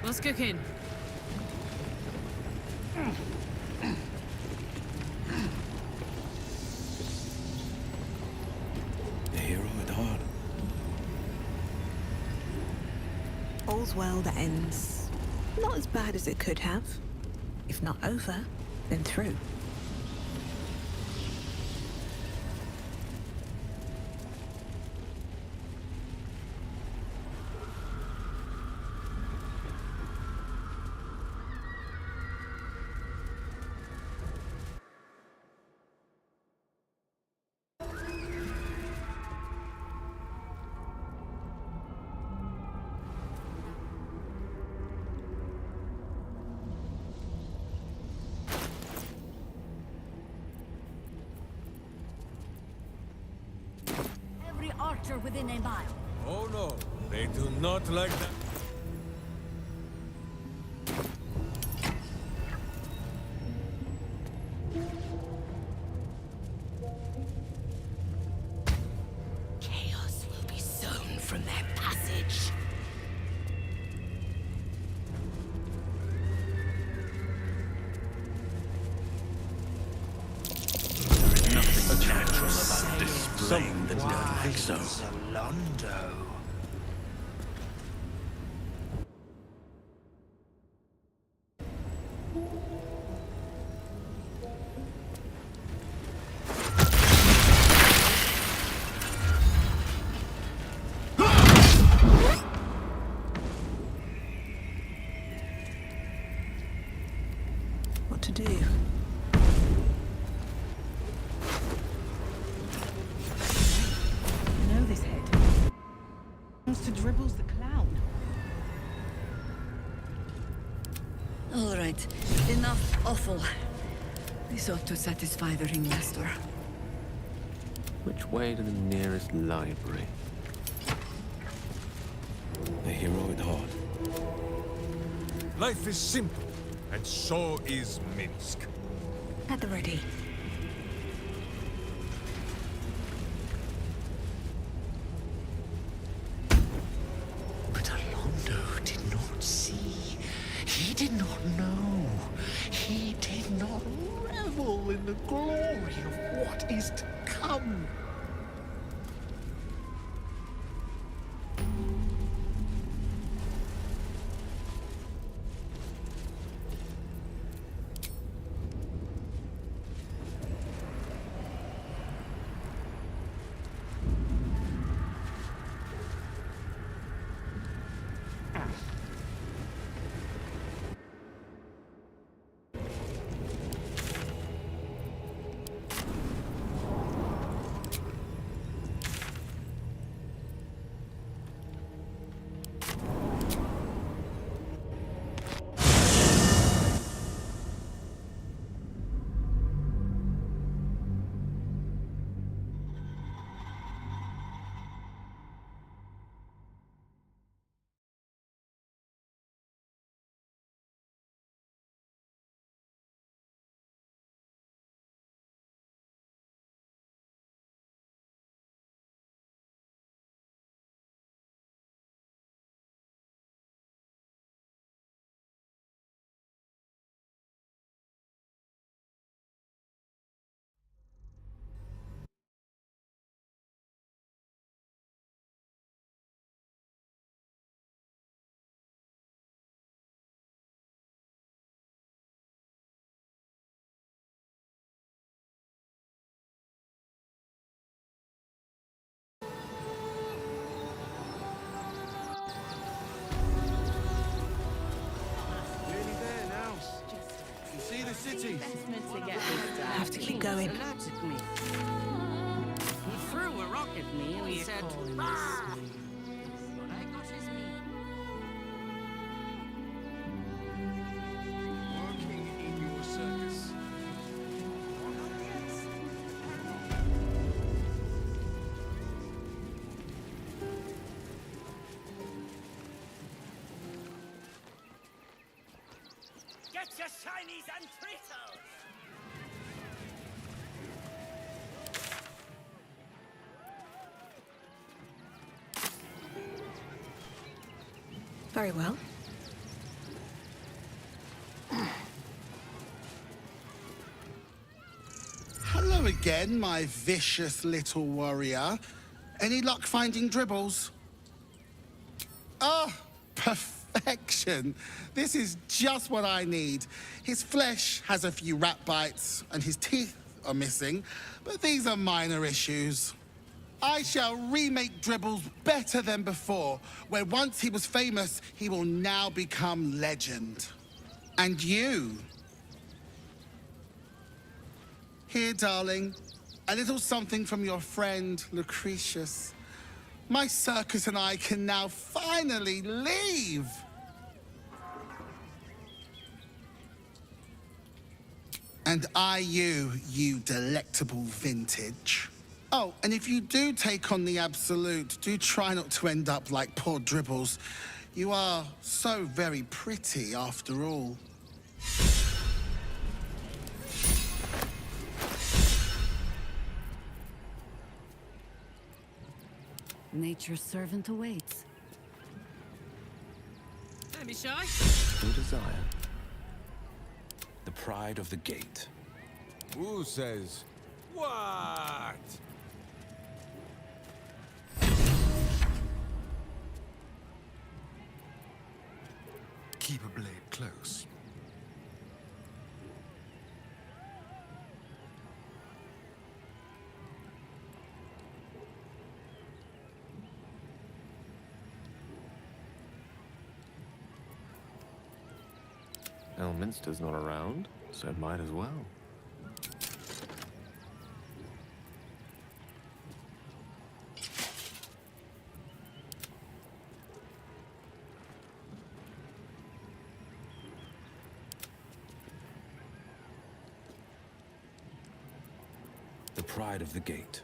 What's cooking? The hero at heart. All's well that ends not as bad as it could have. If not over, then through. Every archer within a mile. Oh no, they do not like that. Chaos will be sown from their passage. Nothing natural about displaying the death. So. Zalondo. What to do? Know this head. Wants to dribbles the clown. All right, enough offal. This ought to satisfy the ringmaster. Which way to the nearest library? The hero at heart. Life is simple, and so is Minsk. At the ready. But Alondo did not see. He did not know. He did not revel in the glory of what is to come. City. I have to keep going. He threw a rock at me and he said, "Ah!" But I got his meat. Working in your circus. Get your shinies and treatos! Very well. again, my vicious little warrior. Any luck finding dribbles? Oh, perfection. This is just what I need. His flesh has a few rat bites, and his teeth are missing, but these are minor issues. I shall remake Dribbles better than before, where once he was famous, he will now become legend. And you? Here, darling, a little something from your friend, Lucretius. My circus and I can now finally leave! And you delectable vintage. Oh, and if you do take on the Absolute, do try not to end up like poor Dribbles. You are so very pretty after all. Nature's servant awaits. Don't be shy. Your desire. The pride of the gate. Who says what? Keep a blade close. Elminster's not around, so might as well. The pride of the gate.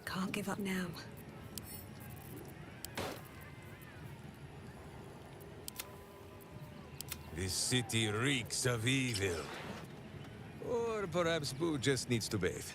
Can't give up now. This city reeks of evil. Or perhaps Boo just needs to bathe.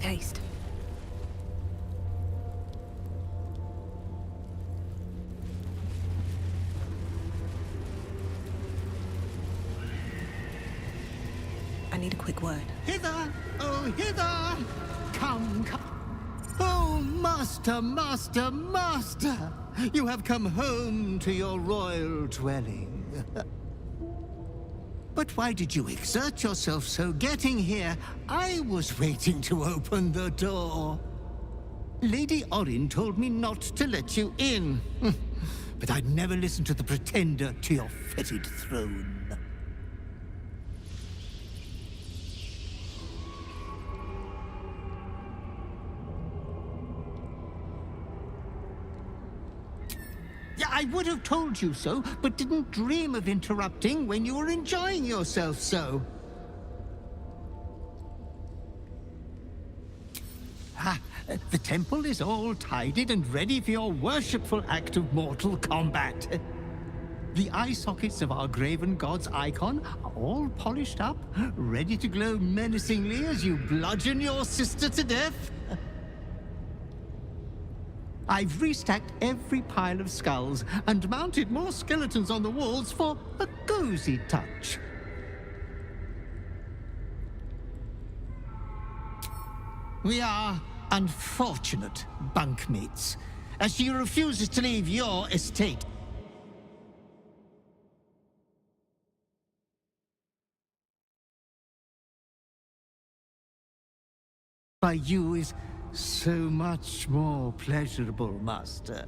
taste. I need a quick word. Hither! Oh, hither! Come, come. Oh, master, master, master! You have come home to your royal dwelling. But why did you exert yourself so getting here? I was waiting to open the door. Lady Orin told me not to let you in. But I'd never listen to the pretender to your fetid throne. Yeah, I would have told you so, but didn't dream of interrupting when you were enjoying yourself so. The temple is all tidied and ready for your worshipful act of mortal combat. The eye sockets of our graven god's icon are all polished up, ready to glow menacingly as you bludgeon your sister to death. I've restacked every pile of skulls and mounted more skeletons on the walls for a cozy touch. We are unfortunate bunkmates, as she refuses to leave your estate. By you is so much more pleasurable, master.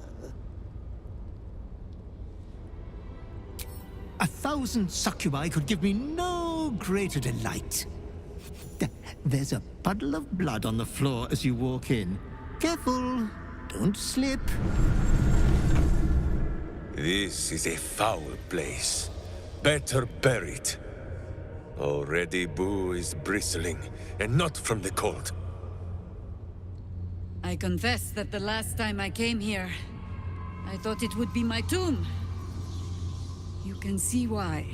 1,000 succubi could give me no greater delight. There's a puddle of blood on the floor as you walk in. Careful, don't slip. This is a foul place. Better buried. Already Boo is bristling, and not from the cold. I confess that the last time I came here, I thought it would be my tomb. You can see why.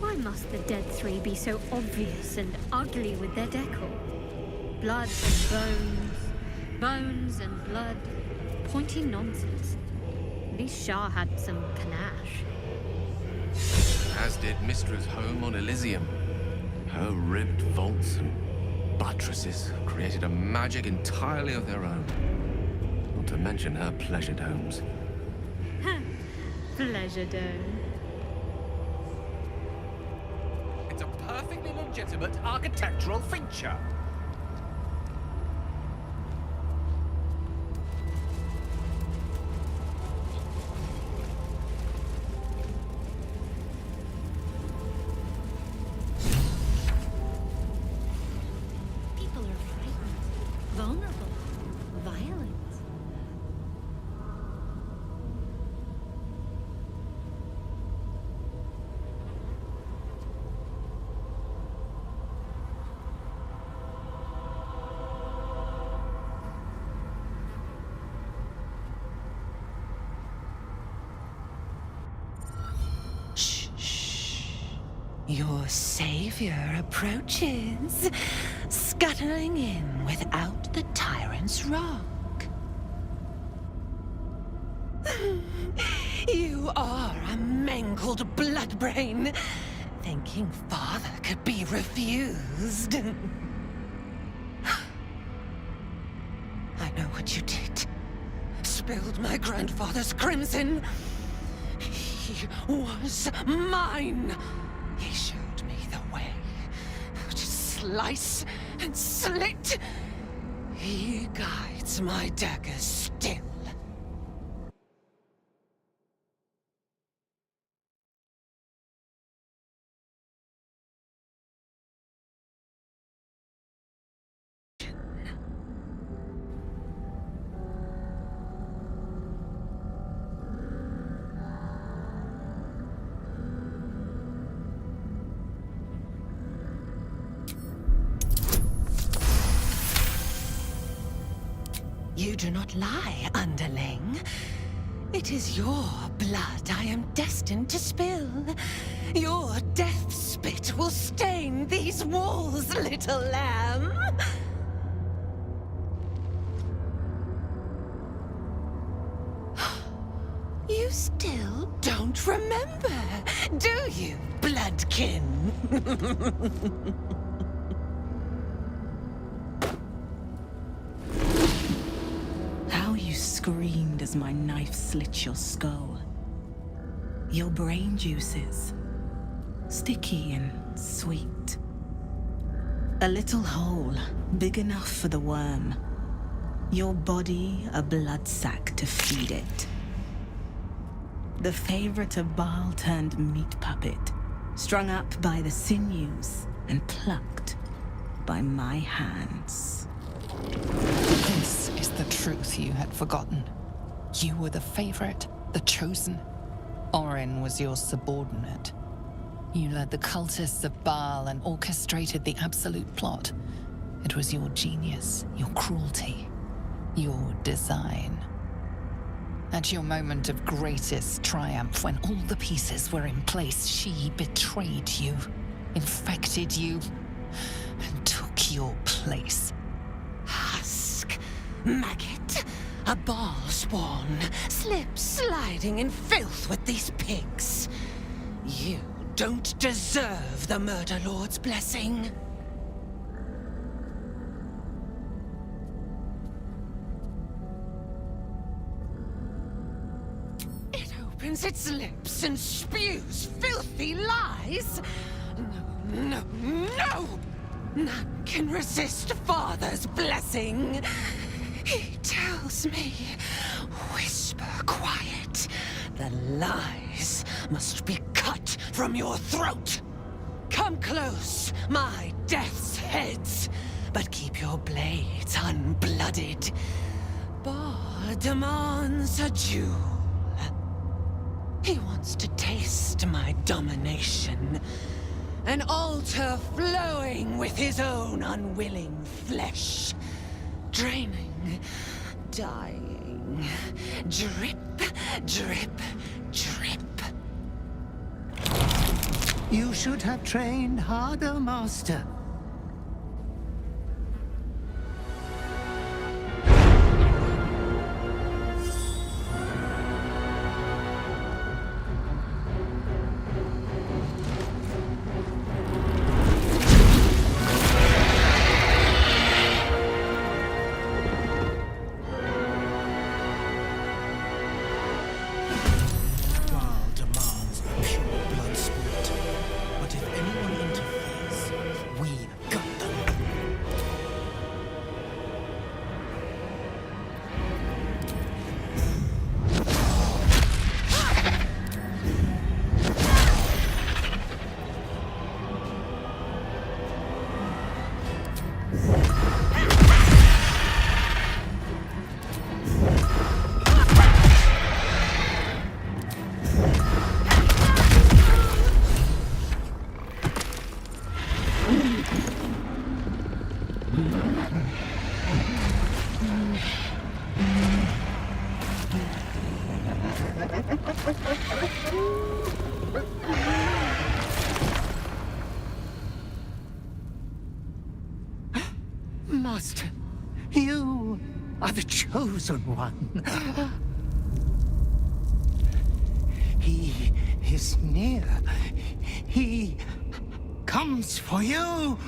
Why must the dead three be so obvious and ugly with their decor? Blood and bones, bones and blood. Pointy nonsense. At least Shah had some panache. As did Mystra's home on Elysium. Her ribbed vaults and buttresses created a magic entirely of their own. Not to mention her pleasure domes. Pleasure dome. It's a perfectly legitimate architectural feature. People are frightened, vulnerable, violent. Your savior approaches, scuttling in without the tyrant's rock. You are a mangled bloodbrain, thinking father could be refused. I know what you did. Spilled my grandfather's crimson. He was mine. He showed me the way to slice and slit. He guides my daggers still. You do not lie, underling. It is your blood I am destined to spill. Your death spit will stain these walls, little lamb. You still don't remember, do you, bloodkin? How you screamed as my knife slit your skull. Your brain juices, sticky and sweet. A little hole, big enough for the worm. Your body a blood sack to feed it. The favorite of Baal turned meat puppet, strung up by the sinews and plucked by my hands. This is the truth you had forgotten. You were the favorite, the chosen. Orin was your subordinate. You led the cultists of Baal and orchestrated the absolute plot. It was your genius, your cruelty, your design. At your moment of greatest triumph, when all the pieces were in place, she betrayed you, infected you, and took your place. Husk, maggot, a Baal spawn, sliding in filth with these pigs. You don't deserve the Murder Lord's blessing. It opens its lips and spews filthy lies. No, no, no! None can resist Father's blessing. He tells me, whisper quiet, the lies must be cut from your throat. Come close, my death's heads, but keep your blades unblooded. Bar demands a jewel. He wants to taste my domination. An altar flowing with his own unwilling flesh. Draining, dying, drip, drip, drip. You should have trained harder, Master. Master, you are the chosen one. He is near. He comes for you.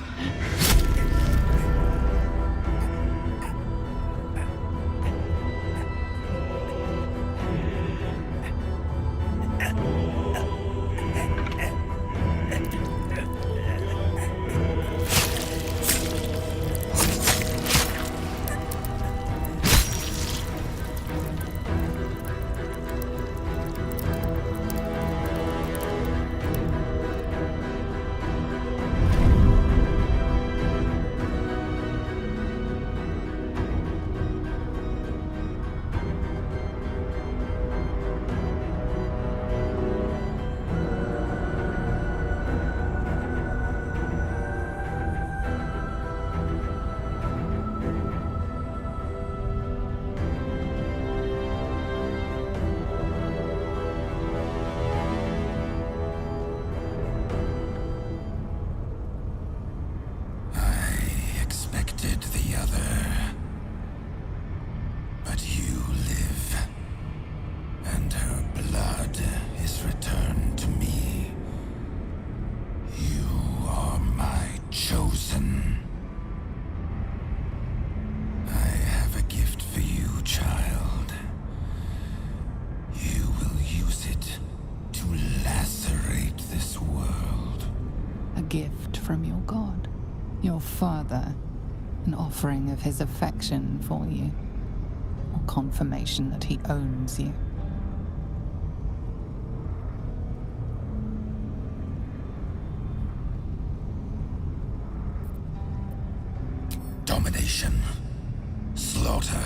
gift from your god, your father, an offering of his affection for you, or confirmation that he owns you. Domination, slaughter,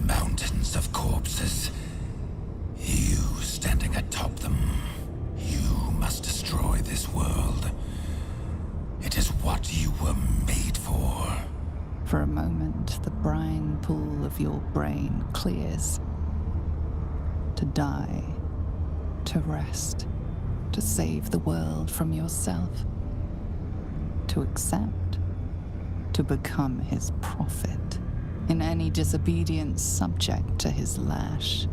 mountains of corpses. You standing atop them. You must destroy this world. It is what you were made for. For a moment, the brine pool of your brain clears. To die, to rest, to save the world from yourself. To accept, to become his prophet, in any disobedience subject to his lash.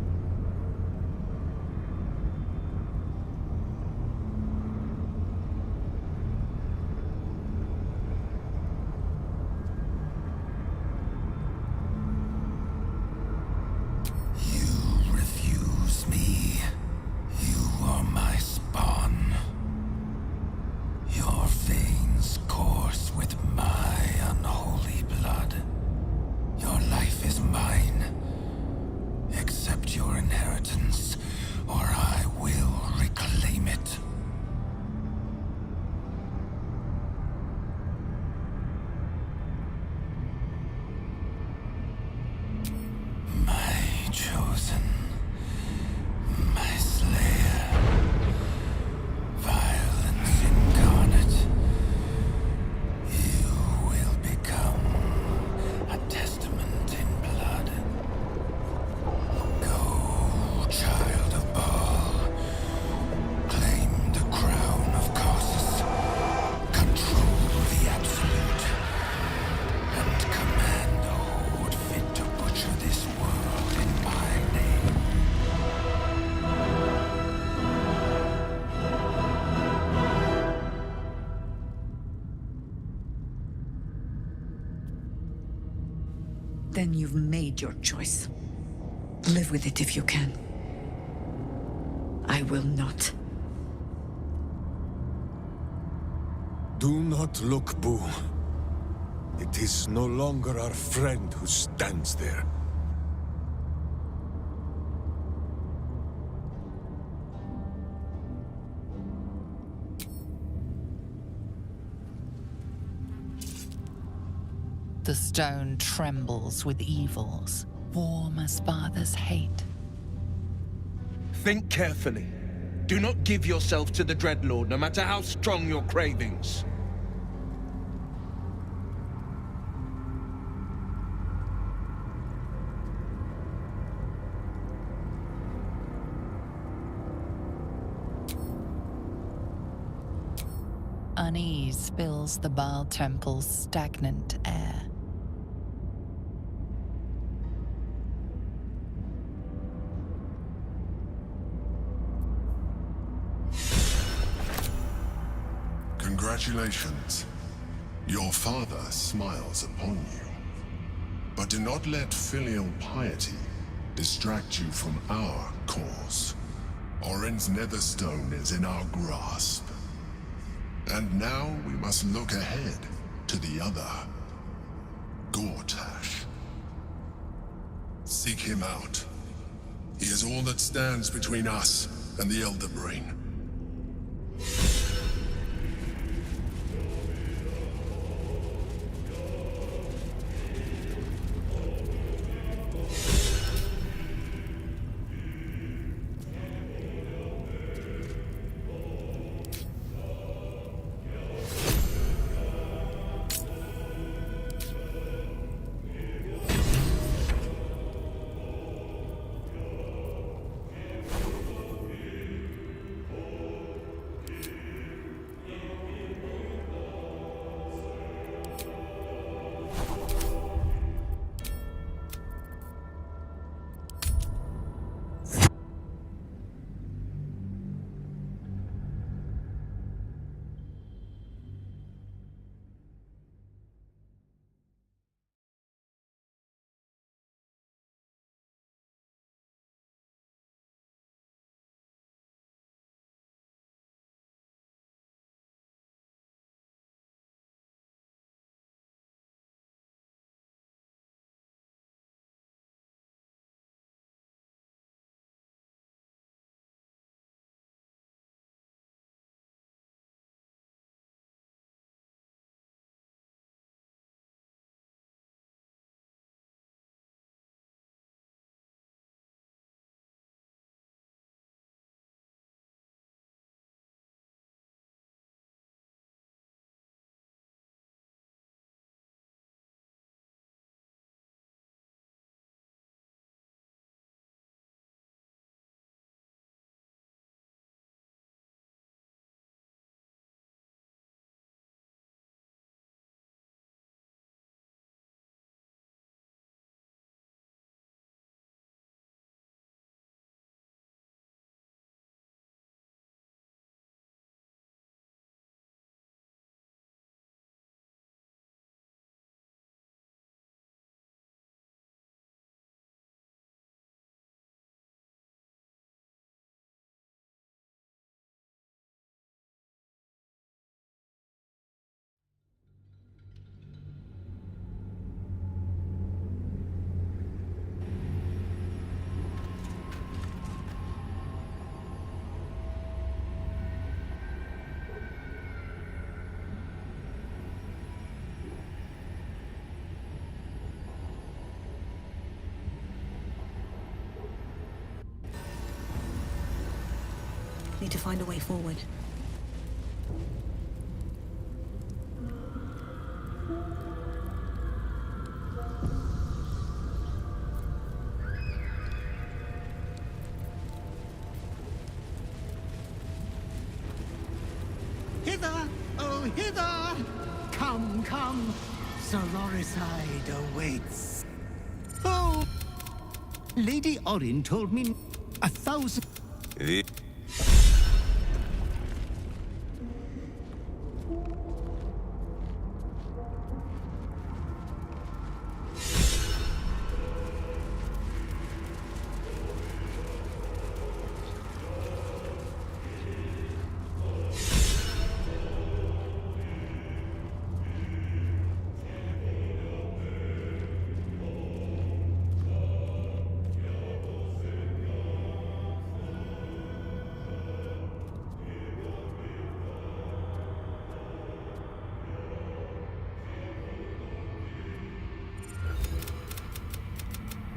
Then you've made your choice. Live with it if you can. I will not. Do not look, Boo. It is no longer our friend who stands there. The stone trembles with evils, warm as father's hate. Think carefully. Do not give yourself to the Dreadlord, no matter how strong your cravings. Unease fills the Baal Temple's stagnant air. Congratulations. Your father smiles upon you. But do not let filial piety distract you from our cause. Orin's Netherstone is in our grasp. And now we must look ahead to the other. Gortash. Seek him out. He is all that stands between us and the Elder Brain. need to find a way forward. Hither! Oh, hither! Come, come! Sir Loriside awaits. Oh! Lady Orin told me 1,000...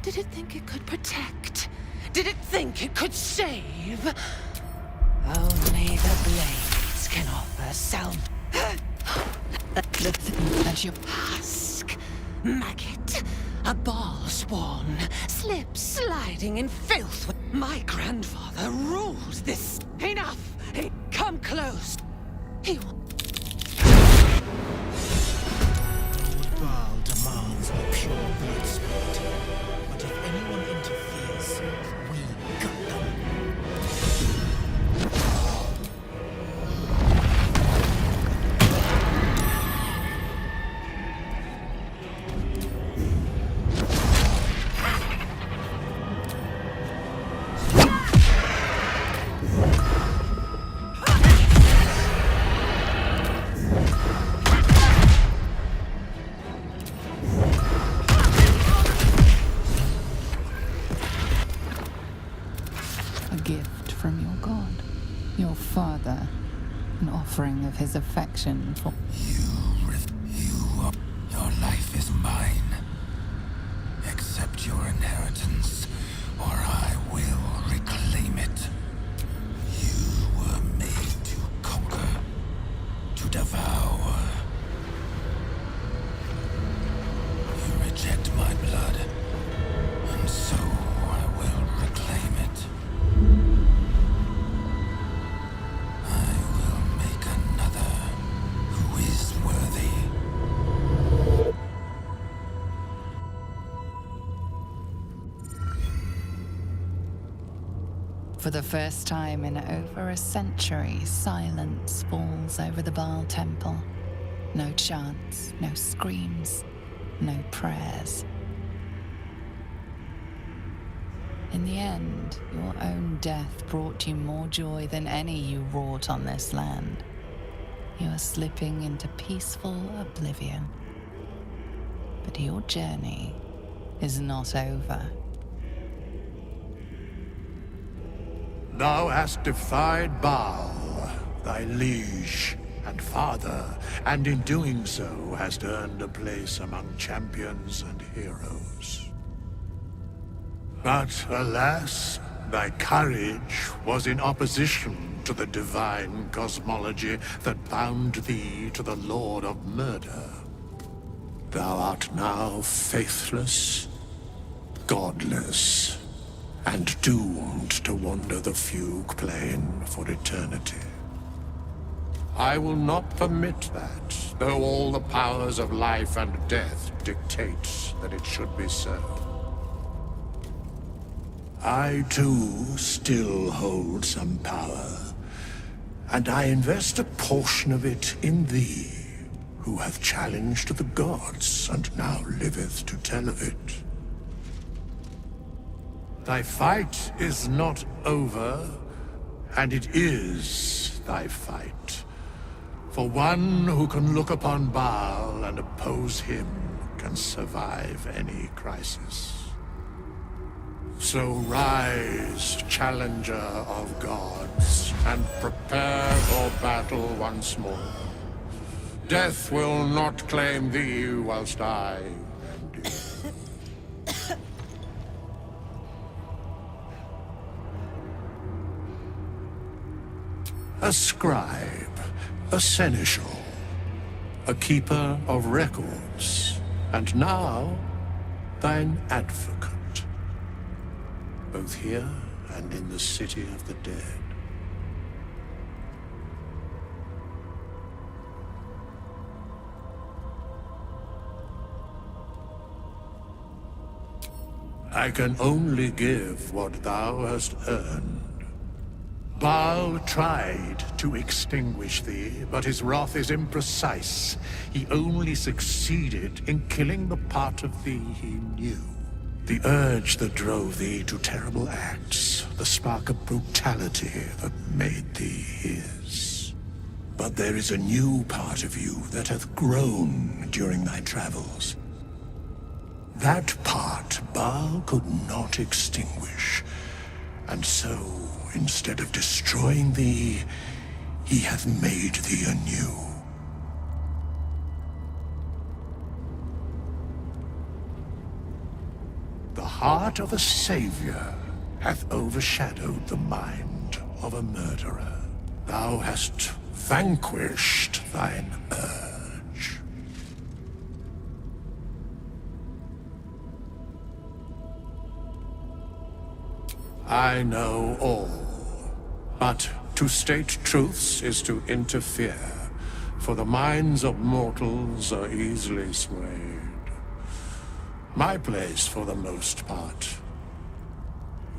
Did it think it could protect? Did it think it could save? Only the blades can offer salve. The thing that you husk, maggot, a ball spawn, slip sliding in filth. My grandfather ruled this. Enough! Come close. He Baal demands a pure blood spirit. But if anyone interferes, we gut them. From your god, your father, an offering of his affection for... Your life is mine. Accept your inheritance, or I will reclaim it. You were made to conquer, to devour. You reject my blood, and so I will reclaim it. For the first time in over a century, silence falls over the Baal temple. No chants, no screams, no prayers. In the end, your own death brought you more joy than any you wrought on this land. You are slipping into peaceful oblivion. But your journey is not over. Thou hast defied Baal, thy liege and father, and in doing so hast earned a place among champions and heroes. But alas, thy courage was in opposition to the divine cosmology that bound thee to the Lord of Murder. Thou art now faithless, godless, and doomed to wander the fugue plane for eternity. I will not permit that, though all the powers of life and death dictate that it should be so. I, too, still hold some power, and I invest a portion of it in thee, who hath challenged the gods and now liveth to tell of it. Thy fight is not over, and it is thy fight. For one who can look upon Baal and oppose him can survive any crisis. So rise, challenger of gods, and prepare for battle once more. Death will not claim thee whilst I endure. a scribe, a seneschal, a keeper of records, and now thine advocate, both here and in the city of the dead. I can only give what thou hast earned. Baal tried to extinguish thee, but his wrath is imprecise. He only succeeded in killing the part of thee he knew. The urge that drove thee to terrible acts, the spark of brutality that made thee his. But there is a new part of you that hath grown during thy travels. That part Baal could not extinguish, and so, instead of destroying thee, he hath made thee anew. The heart of a savior hath overshadowed the mind of a murderer. Thou hast vanquished thine urge. I know all, but to state truths is to interfere, for the minds of mortals are easily swayed. My place, for the most part,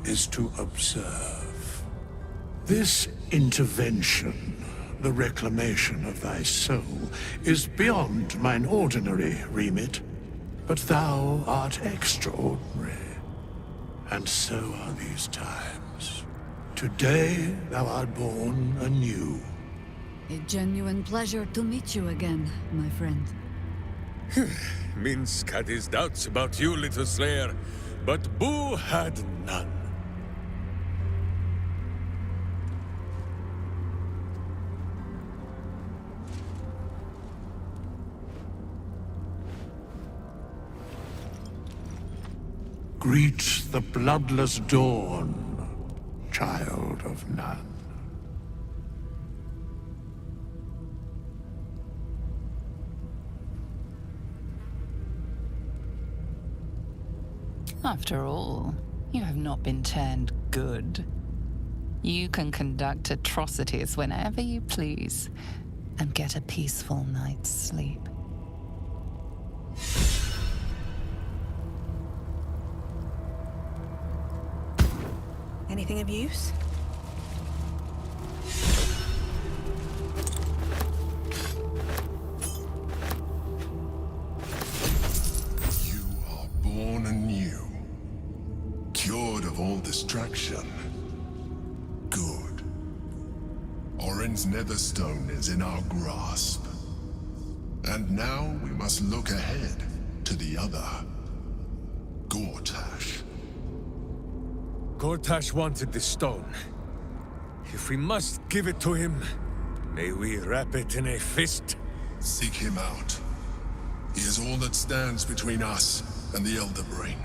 is to observe. This intervention, the reclamation of thy soul, is beyond mine ordinary remit, but thou art extraordinary. And so are these times. Today thou art born anew. A genuine pleasure to meet you again, my friend. Minsk had his doubts about you, little slayer, but Boo had none. Greet the bloodless dawn, child of none. After all, you have not been turned good. You can conduct atrocities whenever you please, and get a peaceful night's sleep. Anything of use? You are born anew, cured of all distraction. Good. Orin's Netherstone is in our grasp. And now we must look ahead to the other, Gortash. Gortash wanted the stone. If we must give it to him, may we wrap it in a fist? Seek him out. He is all that stands between us and the Elder Brain.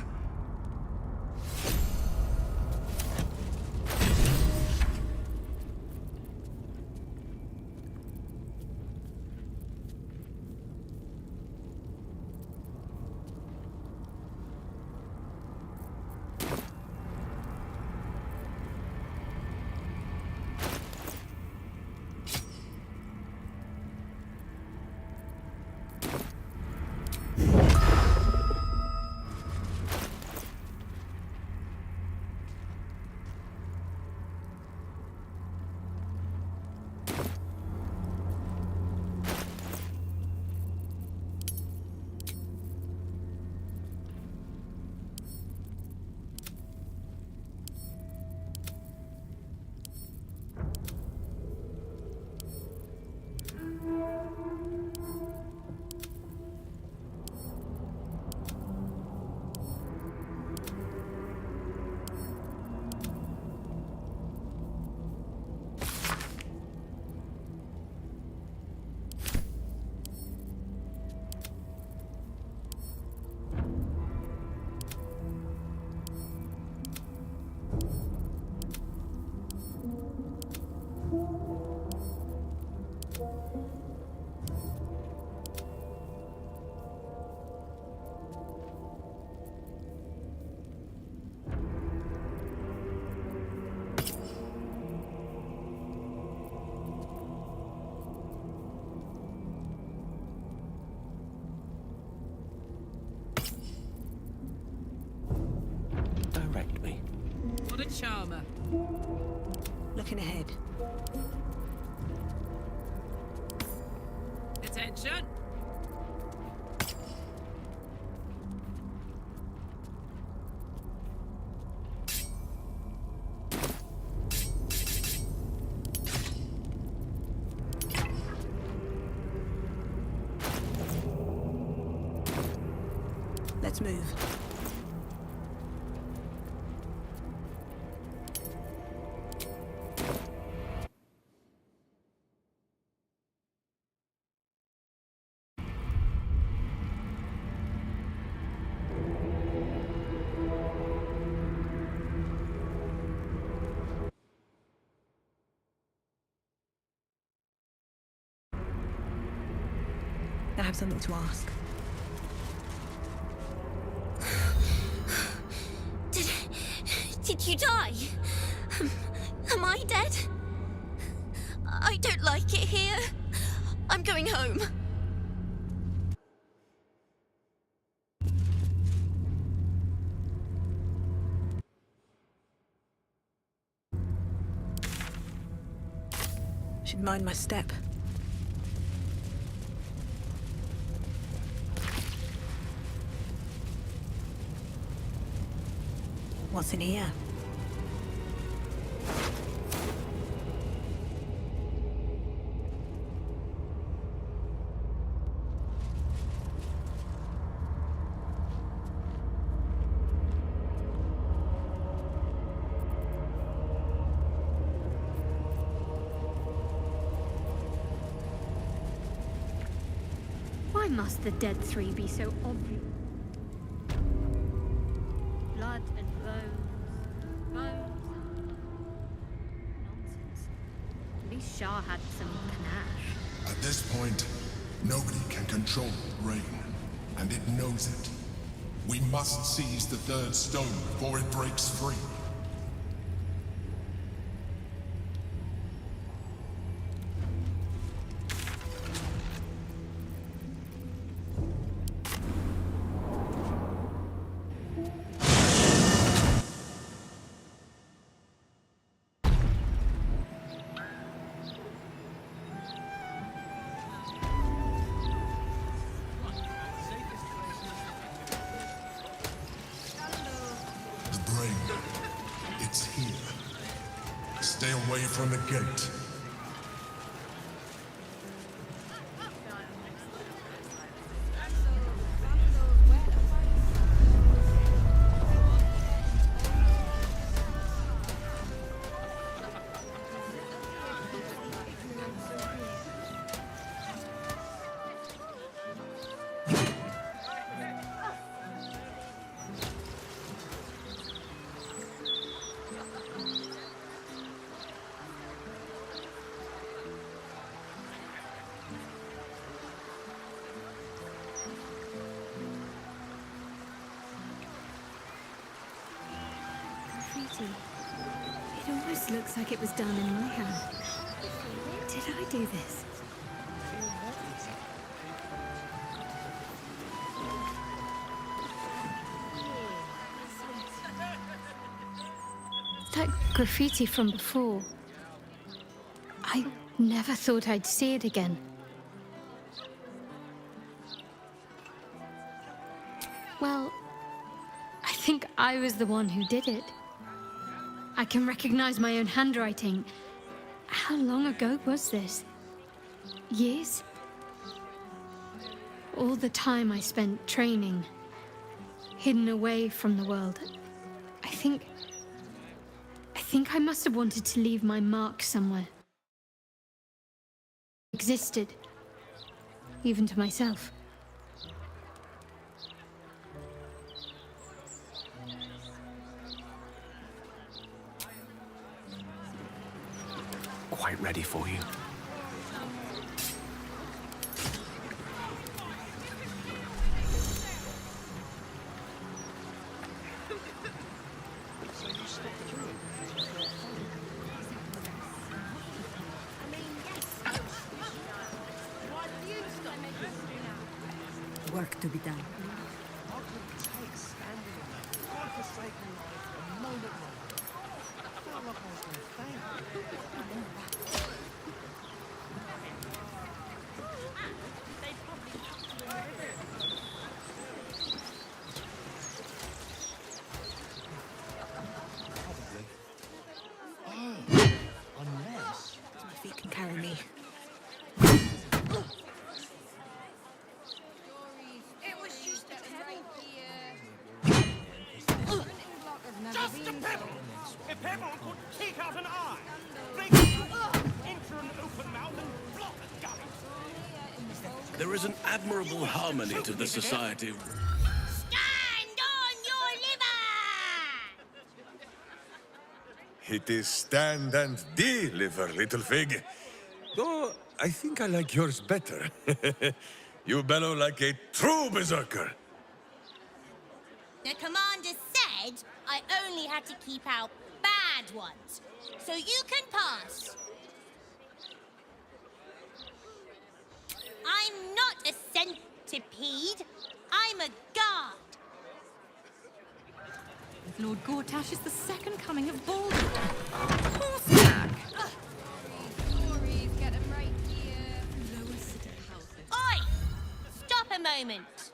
What a charmer. Looking ahead. Attention. Let's move. I have something to ask. Did you die? Am I dead? I don't like it here. I'm going home. Should mind my step. What's in here? Why must the dead three be so obvious? Blood and bones. Bones and nonsense. At least Shah had some panache. At this point, nobody can control the rain, and it knows it. We must seize the third stone before it breaks free. It's here. Stay away from the gate. It almost looks like it was done in my hand. Did I do this? That graffiti from before. I never thought I'd see it again. Well, I think I was the one who did it. I can recognize my own handwriting. How long ago was this? Years? All the time I spent training, hidden away from the world. I think I must have wanted to leave my mark somewhere. Existed, even to myself. Quite ready for you. Work to be done. Unless my feet can carry me. Just a pebble! A pebble could take out an eye, break into an open mouth and block a gullet. There is an admirable harmony to the society. Stand on your liver! It is stand and deliver, little fig. Though I think I like yours better. You bellow like a true berserker. The commander said I only had to keep out bad ones, so you can pass. I'm not a centipede. I'm a guard. Lord Gortash is the second coming of Baldur. Horseback! Oi! Stop a moment.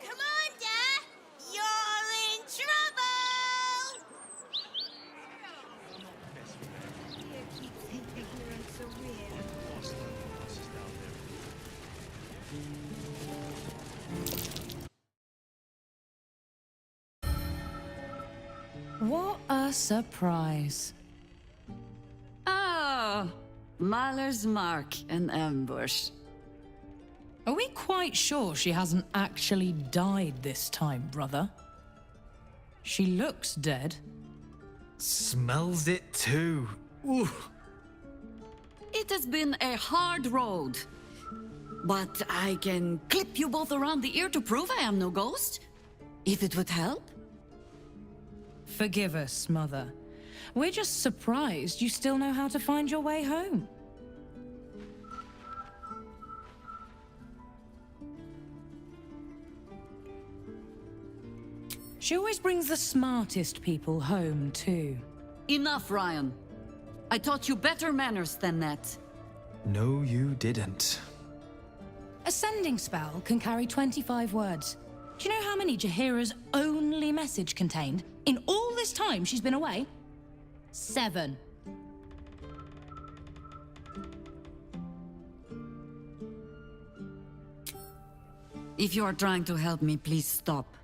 Commander, you're in trouble! What a surprise. Ah, Mahler's mark and ambush. Are we quite sure she hasn't actually died this time, brother? She looks dead. Smells it too. Ooh. It has been a hard road. But I can clip you both around the ear to prove I am no ghost. If it would help. Forgive us, Mother. We're just surprised you still know how to find your way home. She always brings the smartest people home, too. Enough, Ryan. I taught you better manners than that. No, you didn't. A sending spell can carry 25 words. Do you know how many Jaheira's only message contained in all this time she's been away? 7. If you are trying to help me, please stop.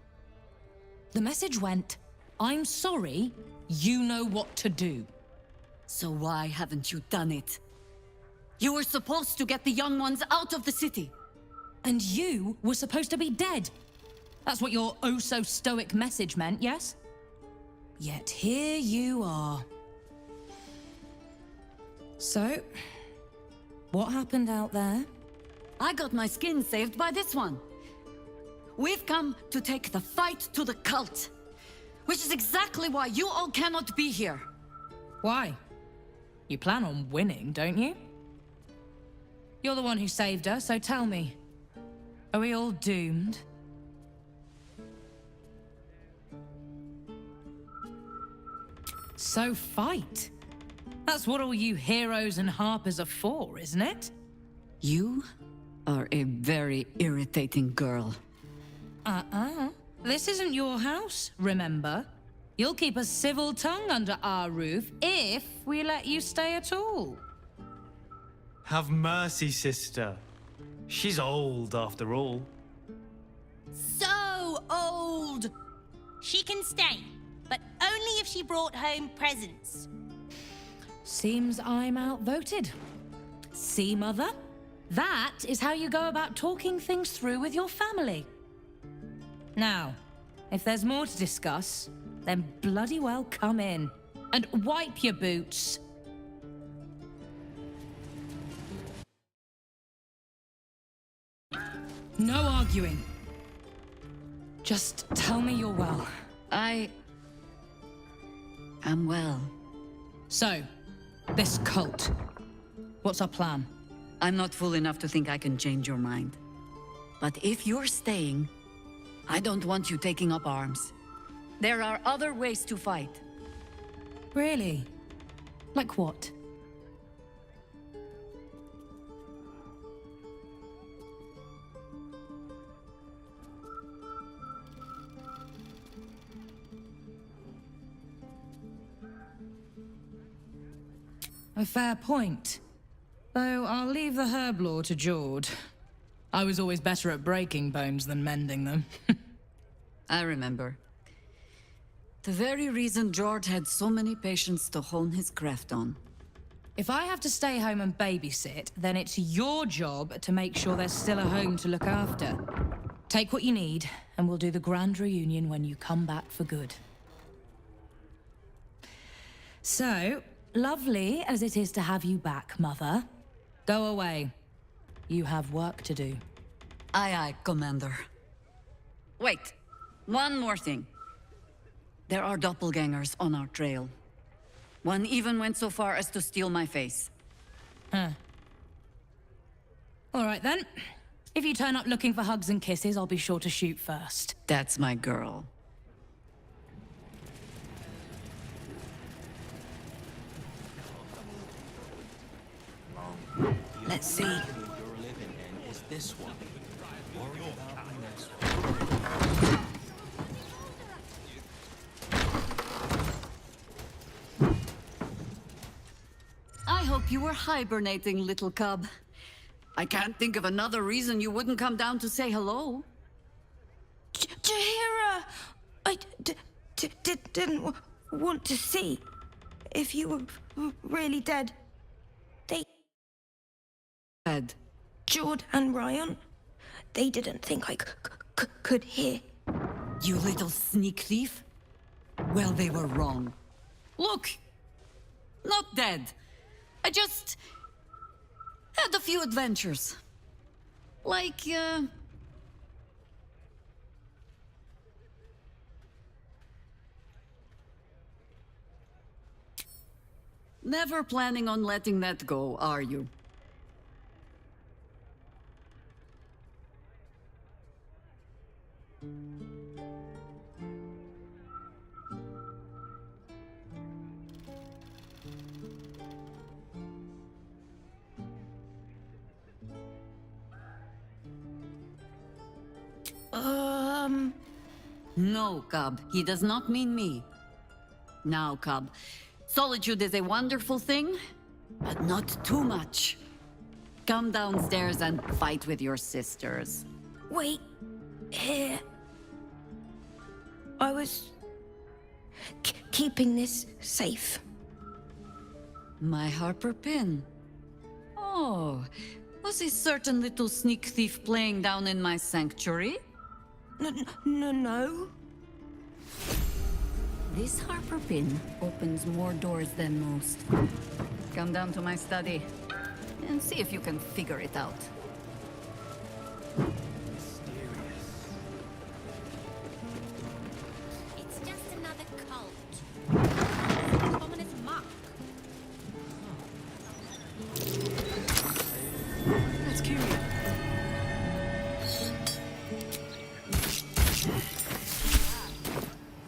The message went, I'm sorry, you know what to do. So why haven't you done it? You were supposed to get the young ones out of the city. And you were supposed to be dead. That's what your oh-so-stoic message meant, yes? Yet here you are. So, what happened out there? I got my skin saved by this one. We've come to take the fight to the cult. Which is exactly why you all cannot be here. Why? You plan on winning, don't you? You're the one who saved her, so tell me. Are we all doomed? So fight. That's what all you heroes and harpers are for, isn't it? You are a very irritating girl. This isn't your house, remember? You'll keep a civil tongue under our roof if we let you stay at all. Have mercy, sister. She's old, after all. So old! She can stay, but only if she brought home presents. Seems I'm outvoted. See, Mother? That is how you go about talking things through with your family. Now, if there's more to discuss, then bloody well come in. And wipe your boots. No arguing. Just tell me you're well. I am well. So, this cult. What's our plan? I'm not fool enough to think I can change your mind. But if you're staying, I don't want you taking up arms. There are other ways to fight. Really? Like what? A fair point. Though I'll leave the herb lore to Jord. I was always better at breaking bones than mending them. I remember. The very reason George had so many patients to hone his craft on. If I have to stay home and babysit, then it's your job to make sure there's still a home to look after. Take what you need, and we'll do the grand reunion when you come back for good. So, lovely as it is to have you back, Mother. Go away. You have work to do. Aye, aye, Commander. Wait, one more thing. There are doppelgangers on our trail. One even went so far as to steal my face. Huh. All right then. If you turn up looking for hugs and kisses, I'll be sure to shoot first. That's my girl. Let's see. Is this one? Worry about the next one. I hope you were hibernating, little cub. I can't think of another reason you wouldn't come down to say hello. Jaheira! I didn't want to see if you were really dead. They... Dead? Jord and Ryan, they didn't think I could hear. You little sneak thief? Well, they were wrong. Look! Not dead. I just... had a few adventures. Like, Never planning on letting that go, are you? No, Cub. He does not mean me. Now, Cub. Solitude is a wonderful thing, but not too much. Come downstairs and fight with your sisters. Wait. Here. I was... keeping this safe. My Harper pin. Oh, was a certain little sneak thief playing down in my sanctuary? No. This Harper pin opens more doors than most. Come down to my study and see if you can figure it out. It's just another cult. Ominous muck. That's curious.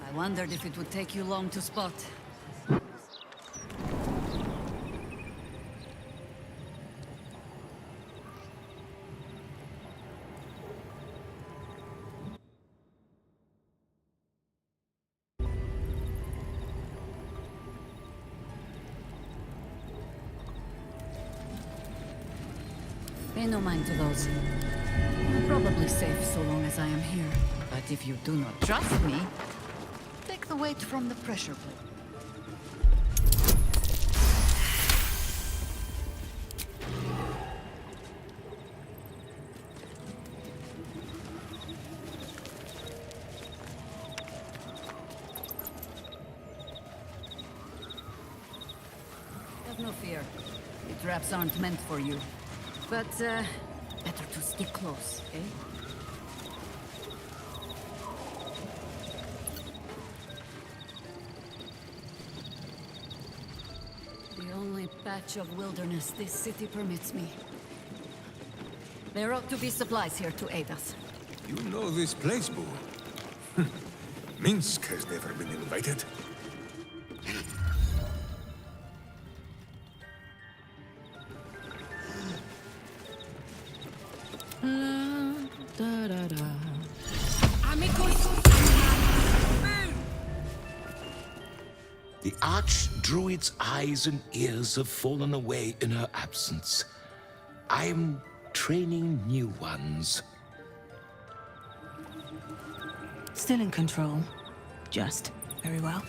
I wondered if it would take you long to spot. Pay no mind to those. I'm probably safe so long as I am here. But if you do not trust me, take the weight from the pressure plate. Have no fear. The traps aren't meant for you. But, better to stick close, eh? The only patch of wilderness this city permits me. There ought to be supplies here to aid us. You know this place, Boo. Minsk has never been invited. The Archdruid's eyes and ears have fallen away in her absence. I'm training new ones. Still in control. Just very well.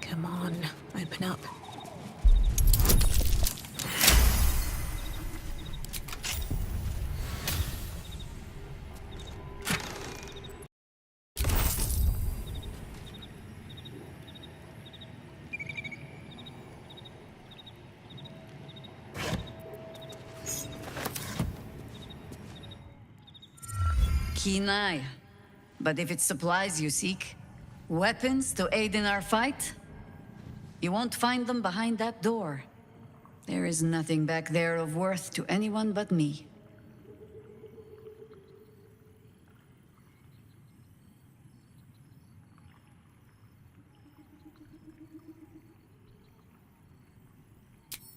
Come on, open up. Keen eye. But if it's supplies you seek, weapons to aid in our fight, you won't find them behind that door. There is nothing back there of worth to anyone but me.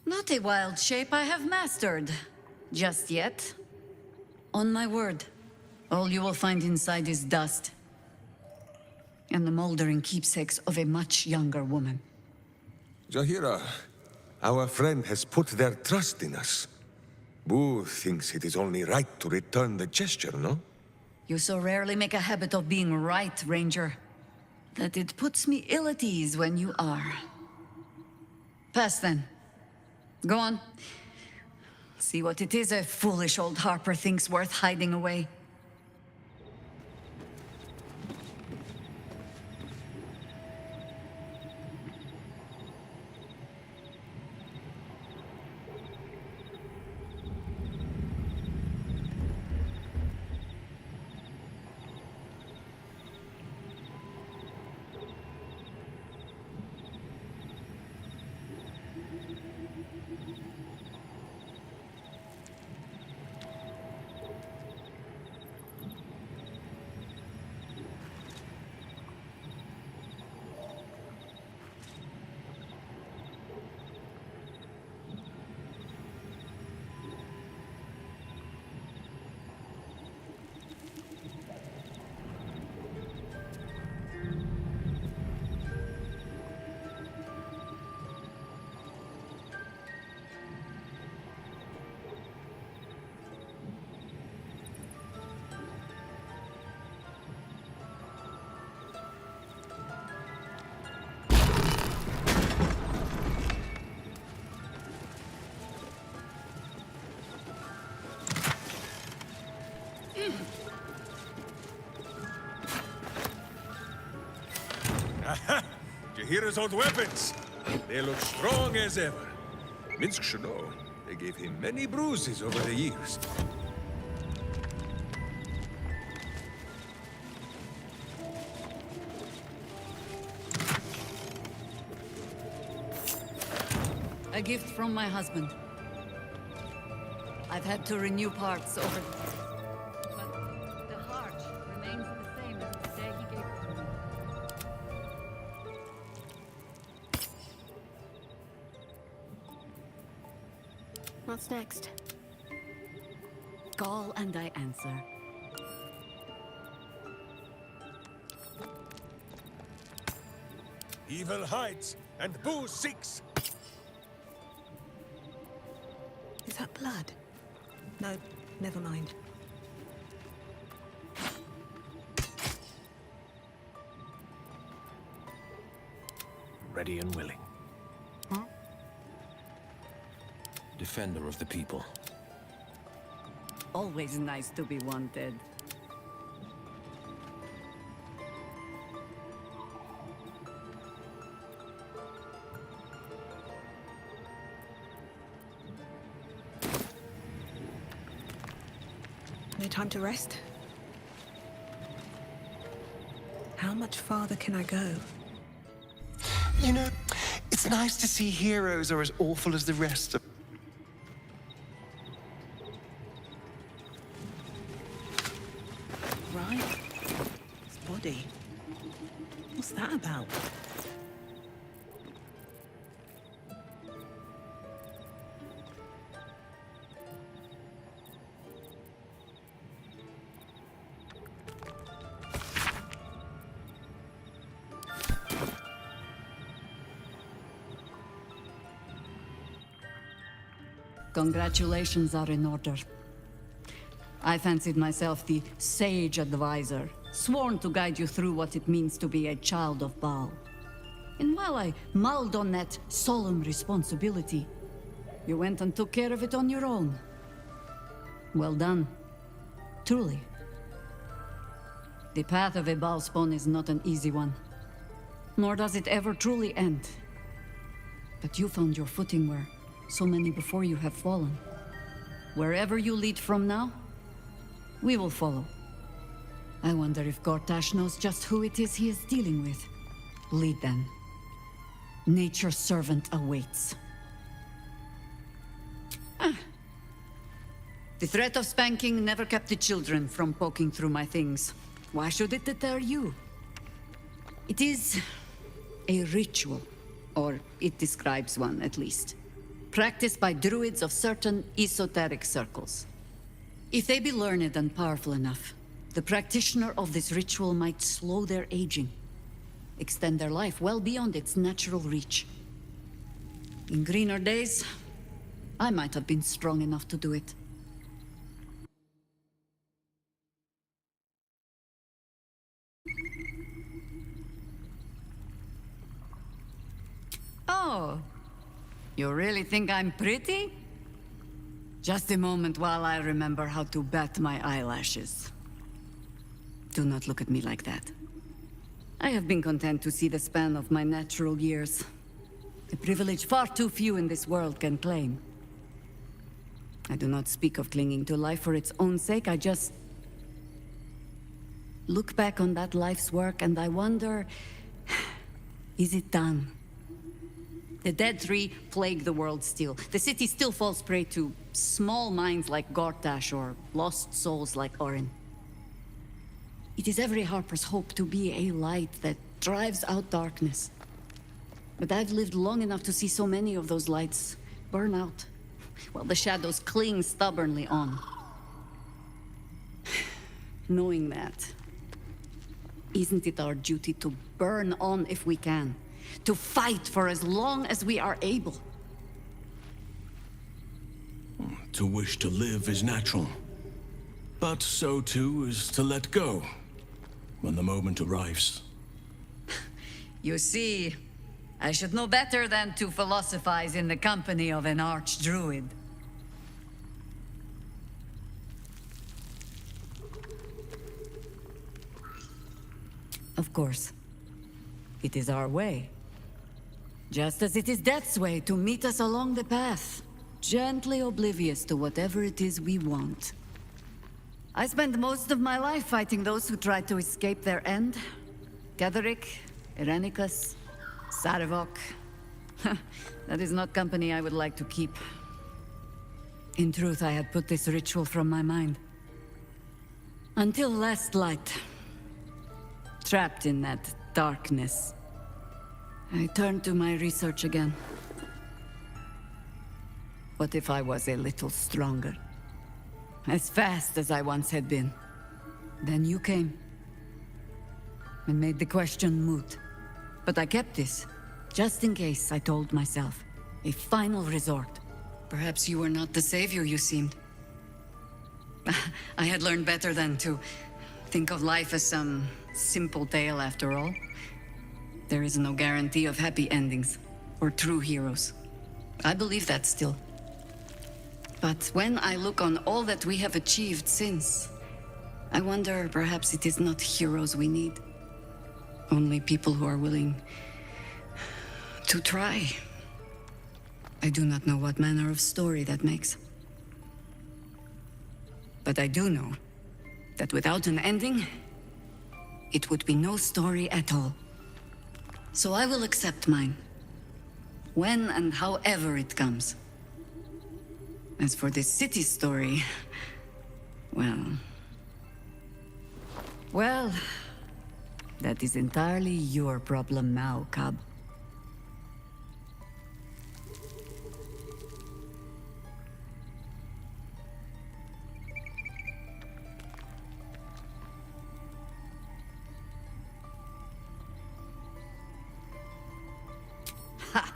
Not a wild shape I have mastered. Just yet. On my word, all you will find inside is dust. And the moldering keepsakes of a much younger woman. Zahira, our friend has put their trust in us. Boo thinks it is only right to return the gesture, no? You so rarely make a habit of being right, Ranger, that it puts me ill at ease when you are. Pass then. Go on. See what it is a foolish old Harper thinks worth hiding away. Aha! Jahira's old weapons! They look strong as ever. Minsk should know. They gave him many bruises over the years. A gift from my husband. I've had to renew parts over but the heart remains the same as the day he gave it to me. What's next? Call and I answer. Evil hides, and Boo seeks! Is that blood? No, never mind. Ready and willing. Huh? Defender of the people. Always nice to be wanted. No time to rest? How much farther can I go? You know, it's nice to see heroes are as awful as the rest of... Right. His body. What's that about? Congratulations are in order. I fancied myself the sage advisor, sworn to guide you through what it means to be a child of Baal. And while I mulled on that solemn responsibility, you went and took care of it on your own. Well done. Truly. The path of a Baal spawn is not an easy one, nor does it ever truly end. But you found your footing where so many before you have fallen. Wherever you lead from now, we will follow. I wonder if Gortash knows just who it is he is dealing with. Lead then. Nature's servant awaits. The threat of spanking never kept the children from poking through my things. Why should it deter you? It is a ritual, or it describes one at least, practiced by druids of certain esoteric circles. If they be learned and powerful enough, the practitioner of this ritual might slow their aging, extend their life well beyond its natural reach. In greener days, I might have been strong enough to do it. Oh, you really think I'm pretty? Just a moment while I remember how to bat my eyelashes. Do not look at me like that. I have been content to see the span of my natural years. A privilege far too few in this world can claim. I do not speak of clinging to life for its own sake, I just look back on that life's work and I wonder, is it done? The Dead Three plague the world still. The city still falls prey to small minds like Gortash or lost souls like Orin. It is every Harper's hope to be a light that drives out darkness. But I've lived long enough to see so many of those lights burn out, while the shadows cling stubbornly on. Knowing that, isn't it our duty to burn on if we can? To fight for as long as we are able? To wish to live is natural. But so too is to let go when the moment arrives. You see, I should know better than to philosophize in the company of an archdruid. Of course. It is our way. Just as it is Death's way to meet us along the path, gently oblivious to whatever it is we want. I spent most of my life fighting those who tried to escape their end. Ketheric, Irenicus, Sarevok. That is not company I would like to keep. In truth, I had put this ritual from my mind. Until last light. Trapped in that darkness. I turned to my research again. What if I was a little stronger? As fast as I once had been. Then you came. And made the question moot. But I kept this, just in case, I told myself. A final resort. Perhaps you were not the savior you seemed. I had learned better than to think of life as some simple tale after all. There is no guarantee of happy endings, or true heroes. I believe that still. But when I look on all that we have achieved since, I wonder perhaps it is not heroes we need. Only people who are willing to try. I do not know what manner of story that makes. But I do know that without an ending, it would be no story at all. So I will accept mine. When and however it comes. As for this city story, well... Well, that is entirely your problem now, Cub. Ha!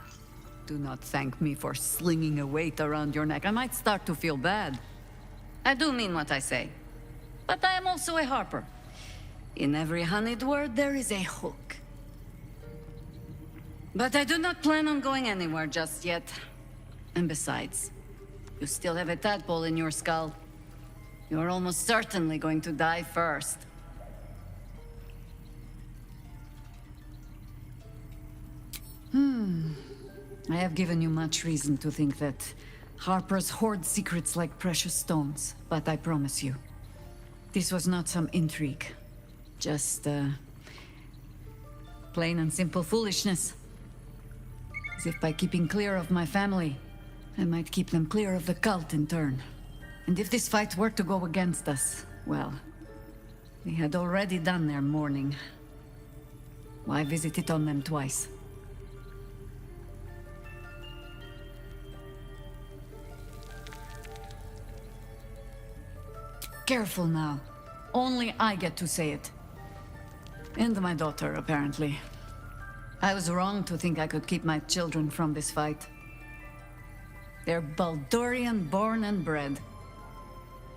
Do not thank me for slinging a weight around your neck. I might start to feel bad. I do mean what I say. But I am also a harper. In every honeyed word, there is a hook. But I do not plan on going anywhere just yet. And besides, you still have a tadpole in your skull. You are almost certainly going to die first. I have given you much reason to think that harpers hoard secrets like precious stones, but I promise you, this was not some intrigue. Just, plain and simple foolishness. As if by keeping clear of my family, I might keep them clear of the cult in turn. And if this fight were to go against us, well, they had already done their mourning. Why visit it on them twice? Careful now. Only I get to say it. And my daughter, apparently. I was wrong to think I could keep my children from this fight. They're Baldurian born and bred.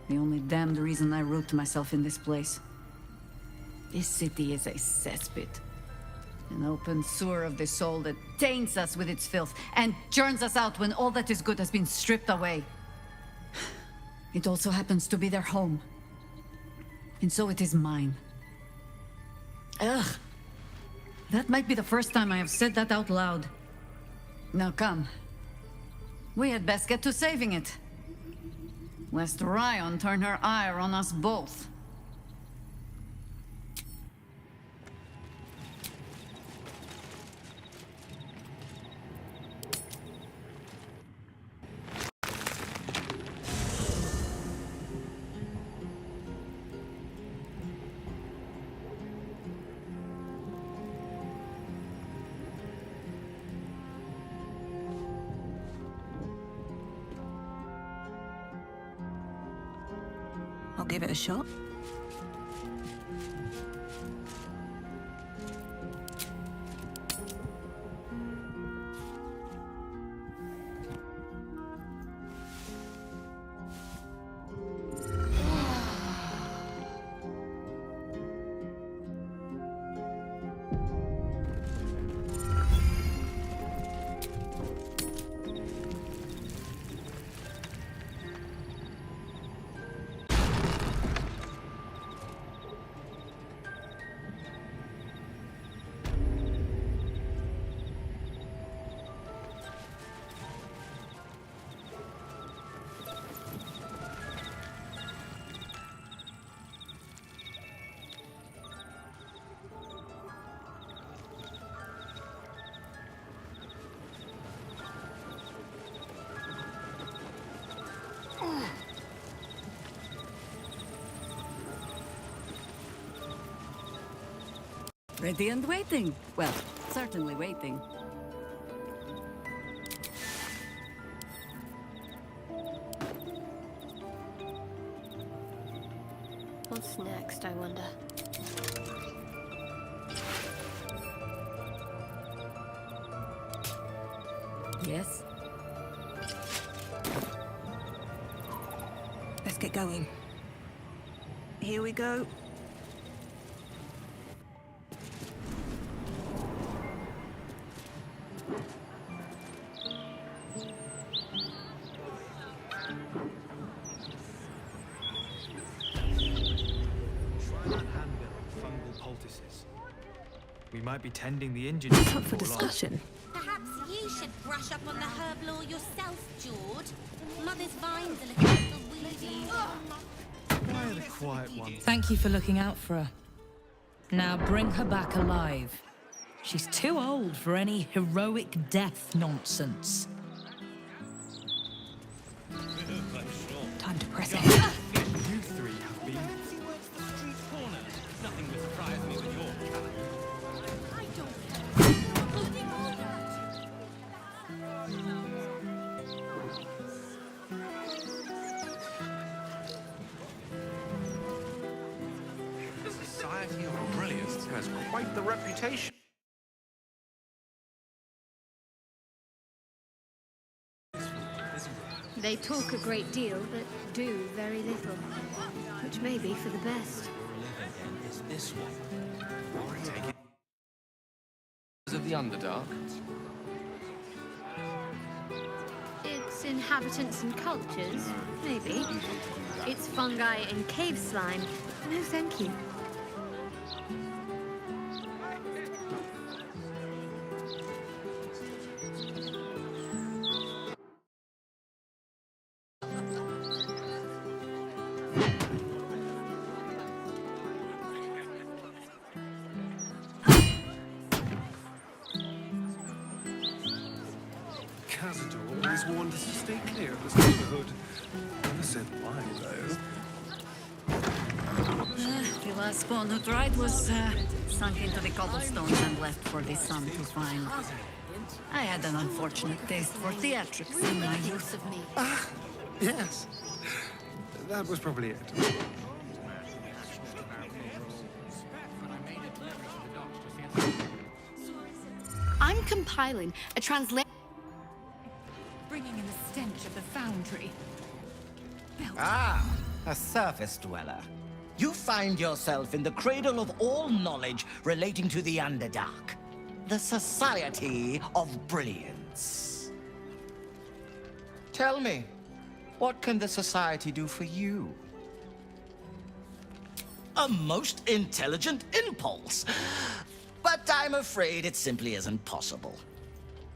The only damned reason I root myself in this place. This city is a cesspit. An open sewer of the soul that taints us with its filth and churns us out when all that is good has been stripped away. It also happens to be their home. And so it is mine. Ugh. That might be the first time I have said that out loud. Now come. We had best get to saving it. Lest Ryan turn her ire on us both. I'll give it a shot. Ready and waiting. Well, certainly waiting. What's next, I wonder? Yes? Let's get going. Here we go. We might be tending the injured. It's up for discussion. Perhaps you should brush up on the herb lore yourself, George. Mother's vine's a little weedy. Why the quiet one? Thank you for looking out for her. Now bring her back alive. She's too old for any heroic death nonsense. Time to press You ahead. three have been. Nothing would surprise me with your talent. The Society of Brilliance has quite the reputation. They talk a great deal, but do very little. Which may be for the best. Is this one? Take it. Of the Underdark. Its inhabitants and cultures, maybe. Its fungi and cave slime, no thank you. Cazador always warned us to stay clear of this neighborhood. Never said why, though. The last spawn who tried was sunk into the cobblestones and left for the sun to find. I had an unfortunate taste for theatrics in my youth. Yes. That was probably it. I'm compiling a translation. Bringing in the stench of the foundry. Ah, a surface dweller. You find yourself in the cradle of all knowledge relating to the Underdark. The Society of Brilliance. Tell me, what can the Society do for you? A most intelligent impulse. But I'm afraid it simply isn't possible.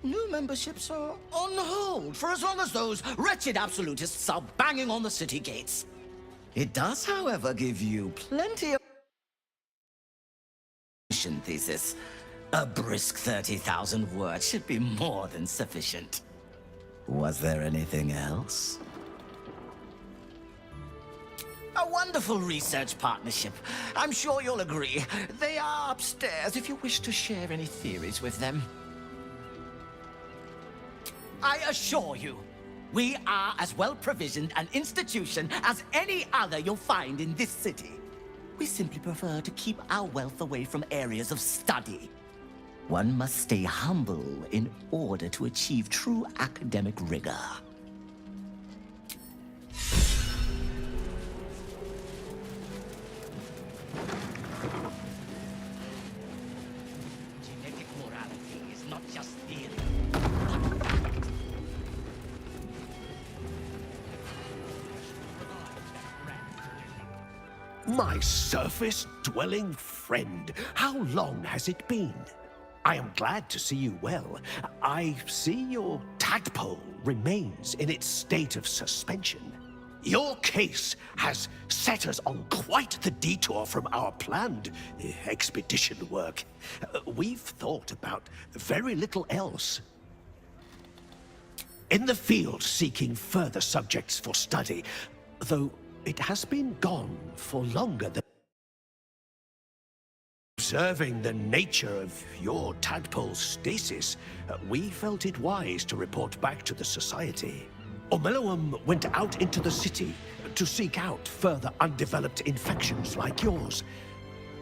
New memberships are on hold for as long as those wretched absolutists are banging on the city gates. It does, however, give you plenty of mission thesis. A brisk 30,000 words should be more than sufficient. Was there anything else? A wonderful research partnership. I'm sure you'll agree. They are upstairs if you wish to share any theories with them. I assure you, we are as well provisioned an institution as any other you'll find in this city. We simply prefer to keep our wealth away from areas of study. One must stay humble in order to achieve true academic rigor. Genetic morality is not just theory. My surface-dwelling friend, how long has it been? I am glad to see you well. I see your tadpole remains in its state of suspension. Your case has set us on quite the detour from our planned expedition work. We've thought about very little else. In the field seeking further subjects for study, though it has been gone for longer than... Observing the nature of your tadpole's stasis, we felt it wise to report back to the Society. Omelowum went out into the city to seek out further undeveloped infections like yours.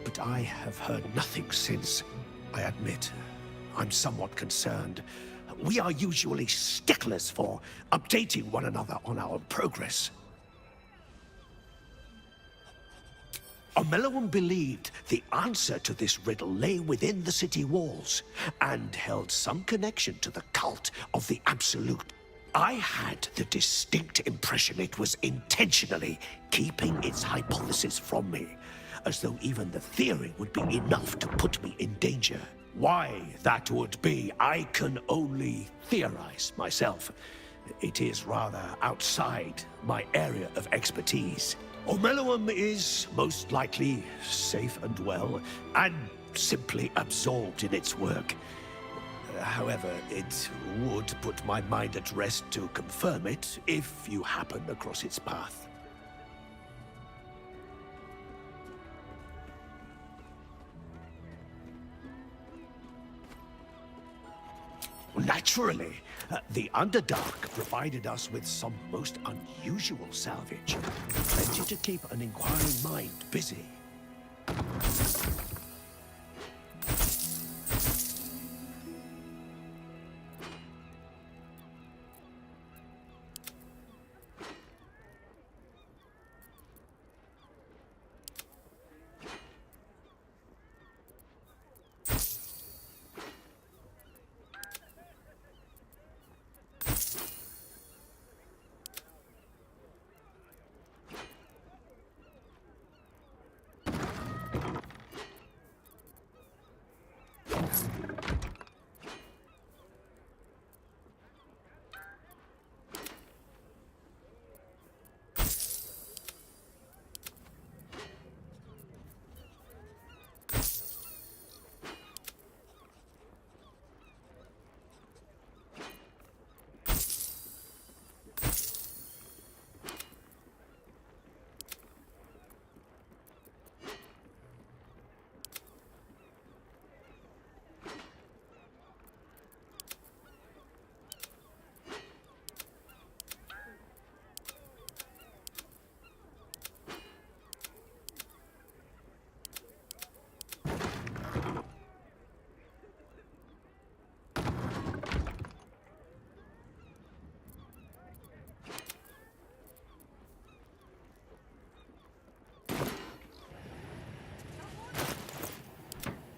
But I have heard nothing since. I admit, I'm somewhat concerned. We are usually sticklers for updating one another on our progress. Omelowum believed the answer to this riddle lay within the city walls, and held some connection to the cult of the Absolute. I had the distinct impression it was intentionally keeping its hypothesis from me, as though even the theory would be enough to put me in danger. Why that would be, I can only theorize myself. It is rather outside my area of expertise. Omeluum is most likely safe and well, and simply absorbed in its work. However, it would put my mind at rest to confirm it if you happen across its path. Naturally, the Underdark provided us with some most unusual salvage. Plenty to keep an inquiring mind busy.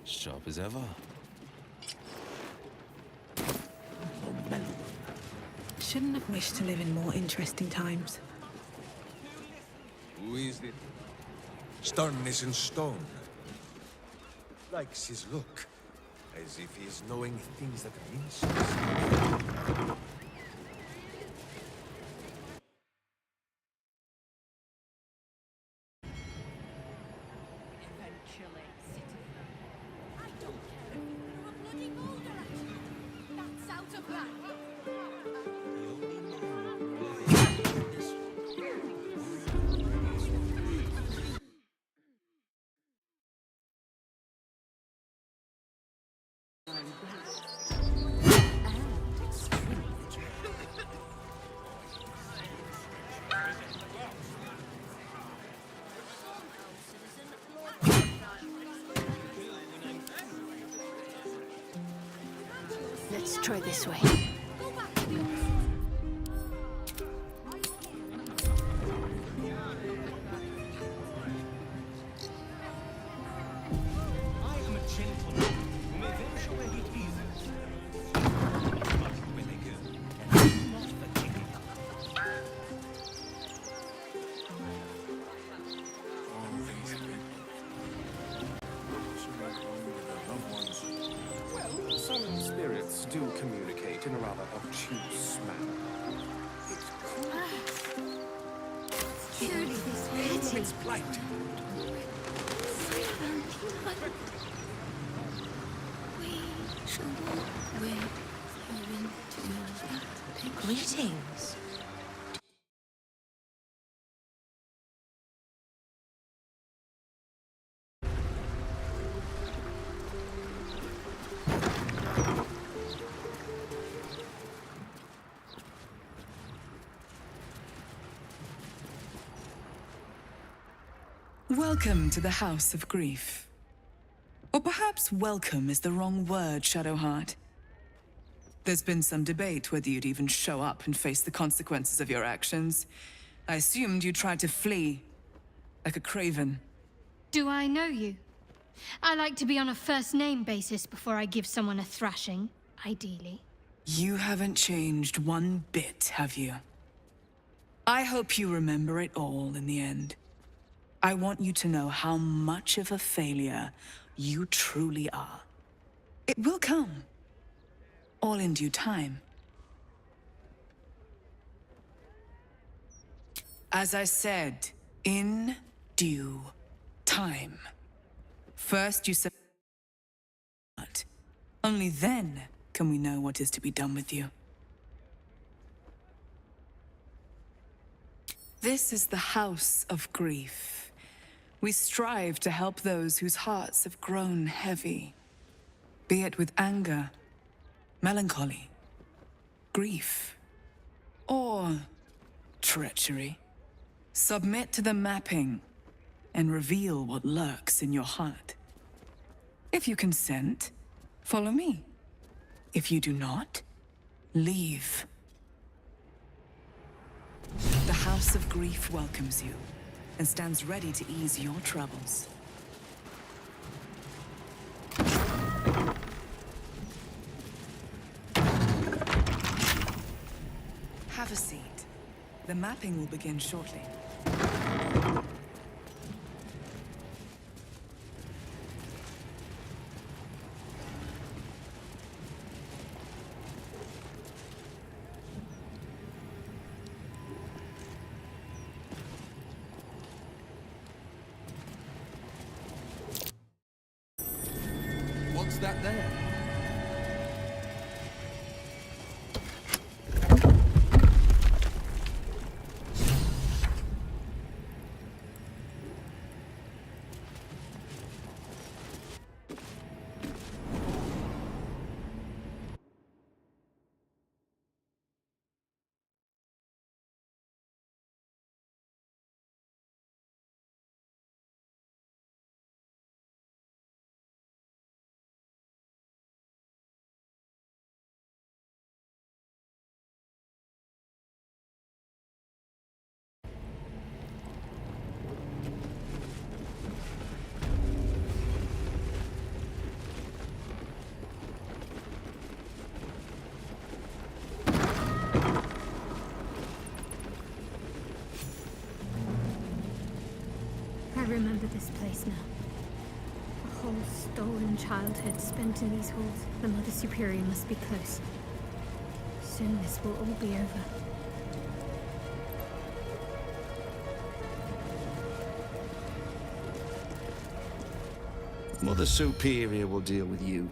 Sharp as ever. Shouldn't have wished to live in more interesting times. Who is it? Sternness in stone. Likes his look, as if he is knowing things that mean something. Let's try this way. I am a gentleman who may venture where he pleases. But when they go, and I do not forget it. Well, some spirits do communicate in a rather obtuse manner. Surely this pity. It's plight. We shall walk with you into that. Greetings. Welcome to the House of Grief. Or perhaps welcome is the wrong word, Shadowheart. There's been some debate whether you'd even show up and face the consequences of your actions. I assumed you tried to flee, like a craven. Do I know you? I like to be on a first-name basis before I give someone a thrashing, ideally. You haven't changed one bit, have you? I hope you remember it all in the end. I want you to know how much of a failure you truly are. It will come. All in due time. As I said, In due time. First you submit. Only then can we know what is to be done with you. This is the house of grief. We strive to help those whose hearts have grown heavy, be it with anger, melancholy, grief, or treachery. Submit to the mapping and reveal what lurks in your heart. If you consent, follow me. If you do not, leave. The House of Grief welcomes you and stands ready to ease your troubles. Have a seat. The mapping will begin shortly. What's that there? I remember this place now. A whole stolen childhood spent in these halls. The Mother Superior must be close. Soon this will all be over. Mother Superior will deal with you.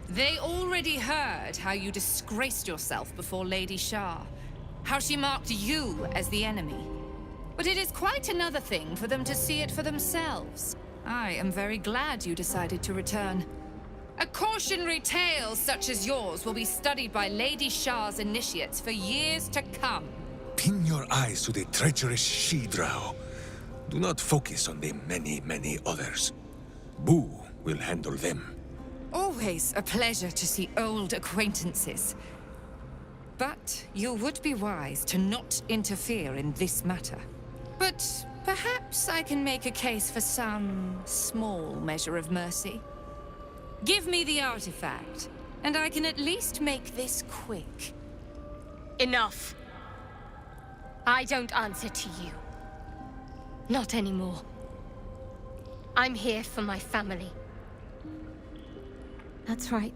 They already heard how you disgraced yourself before Lady Shah, how she marked you as the enemy. But it is quite another thing for them to see it for themselves. I am very glad you decided to return. A cautionary tale such as yours will be studied by Lady Shah's initiates for years to come. Pin your eyes to the treacherous she-drow. Do not focus on the many, many others. Boo will handle them. Always a pleasure to see old acquaintances. But you would be wise to not interfere in this matter. But perhaps I can make a case for some small measure of mercy. Give me the artifact, and I can at least make this quick. Enough. I don't answer to you. Not anymore. I'm here for my family. That's right.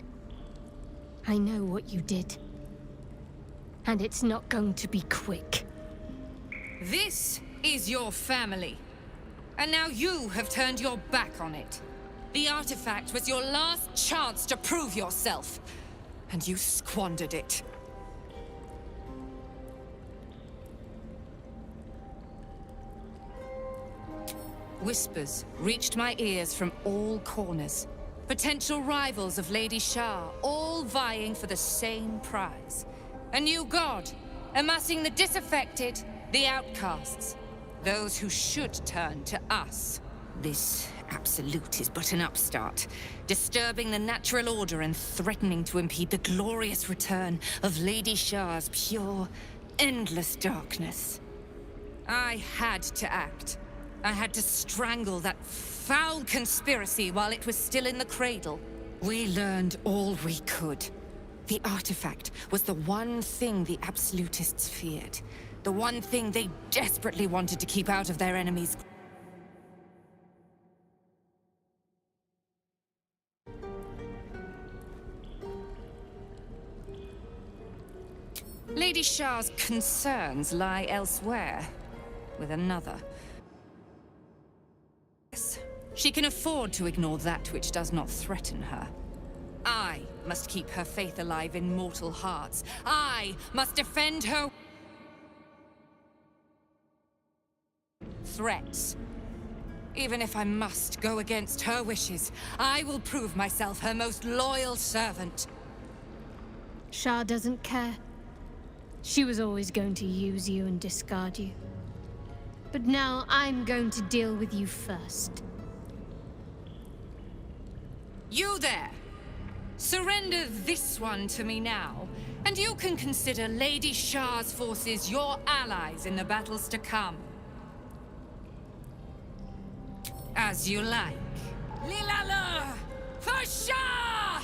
I know what you did. And it's not going to be quick. This is your family. And now you have turned your back on it. The artifact was your last chance to prove yourself. And you squandered it. Whispers reached my ears from all corners. Potential rivals of Lady Shah, all vying for the same prize. A new god, amassing the disaffected, the outcasts. Those who should turn to us. This absolute is but an upstart, disturbing the natural order and threatening to impede the glorious return of Lady Shah's pure, endless darkness. I had to act. I had to strangle that foul conspiracy while it was still in the cradle. We learned all we could. The artifact was the one thing the absolutists feared. The one thing they desperately wanted to keep out of their enemies. Lady Shah's concerns lie elsewhere, with another. Yes, she can afford to ignore that which does not threaten her. I must keep her faith alive in mortal hearts. I must defend her threats. Even if I must go against her wishes, I will prove myself her most loyal servant. Shah doesn't care. She was always going to use you and discard you. But now I'm going to deal with you first. You there! Surrender this one to me now, and you can consider Lady Shah's forces your allies in the battles to come. As you like. Lilala! For Shah!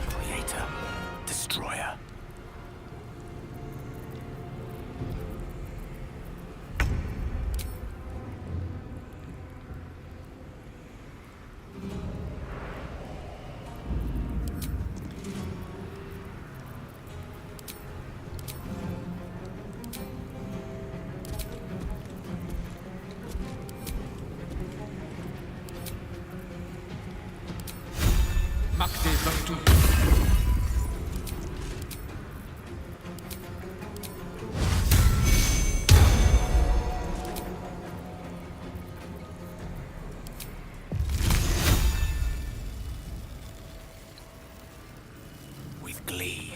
Creator, destroyer. With glee.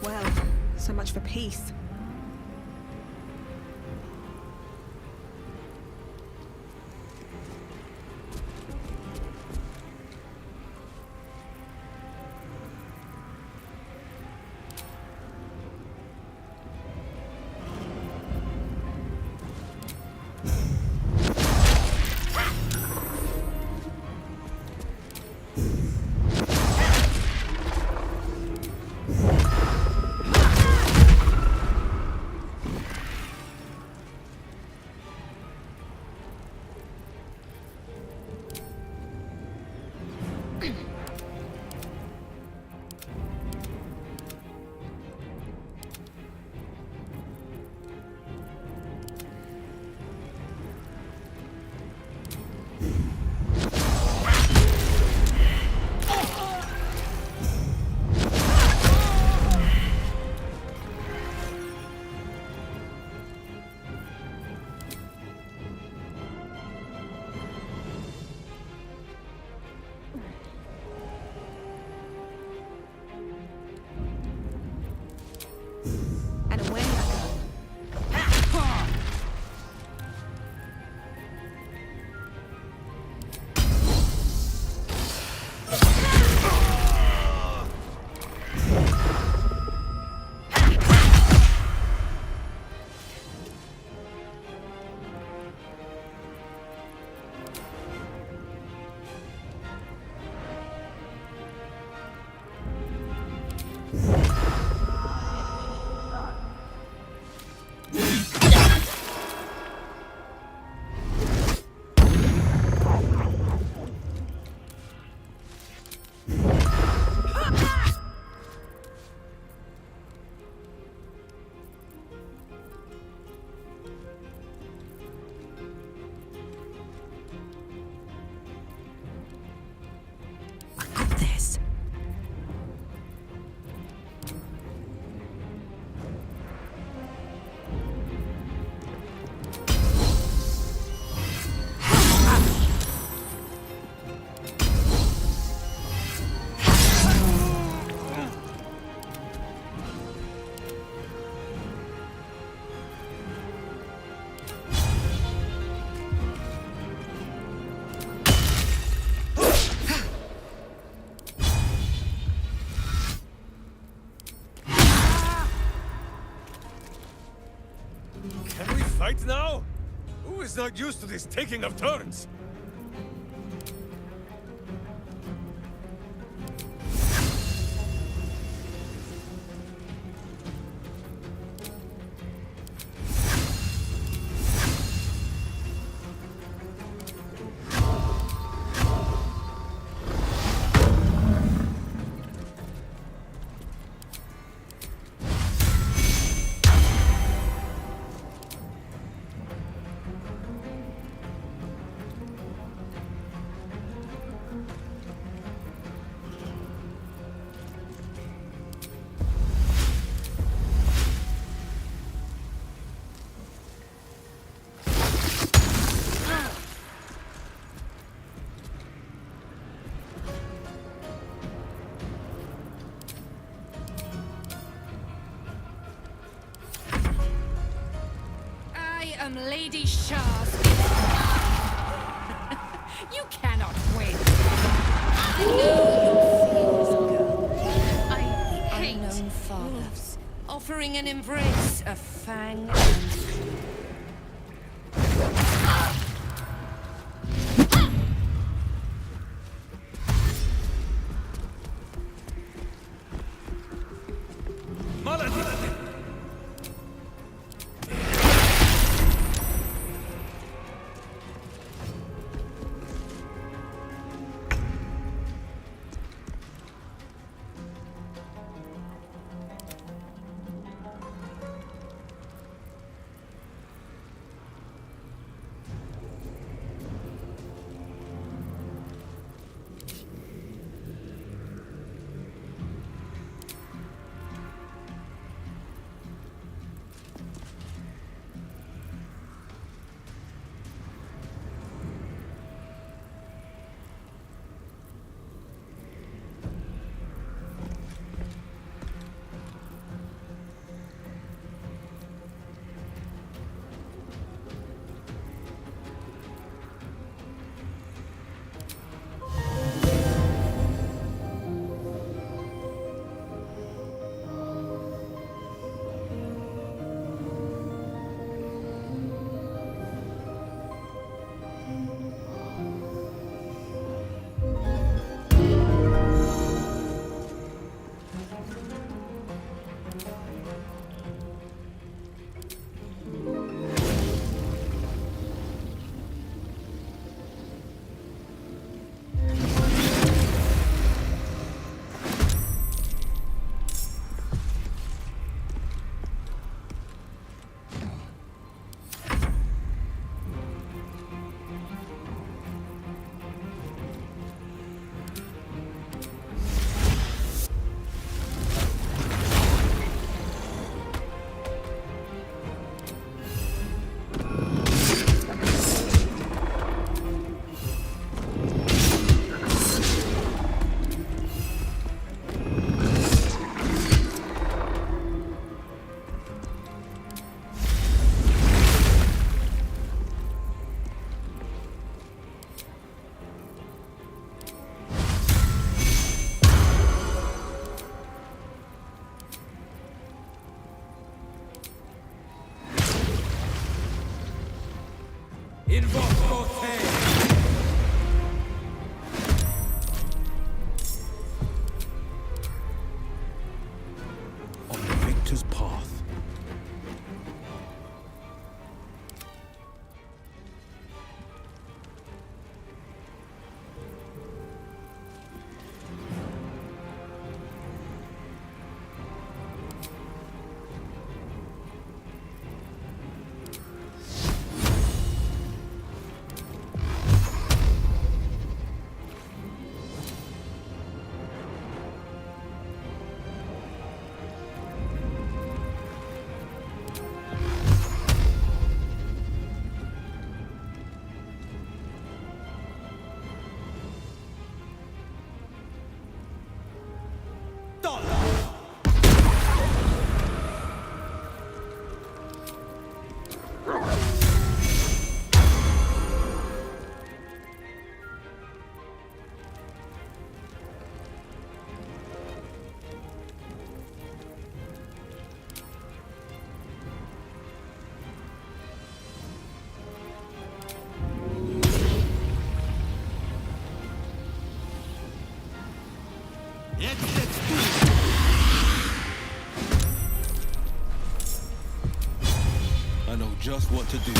Well, so much for peace. right now? Who is not used to this taking of turns? I am Lady Shah's. You cannot win. I know your fears, girl. I hate wolves offering an embrace of fang. I know just what to do.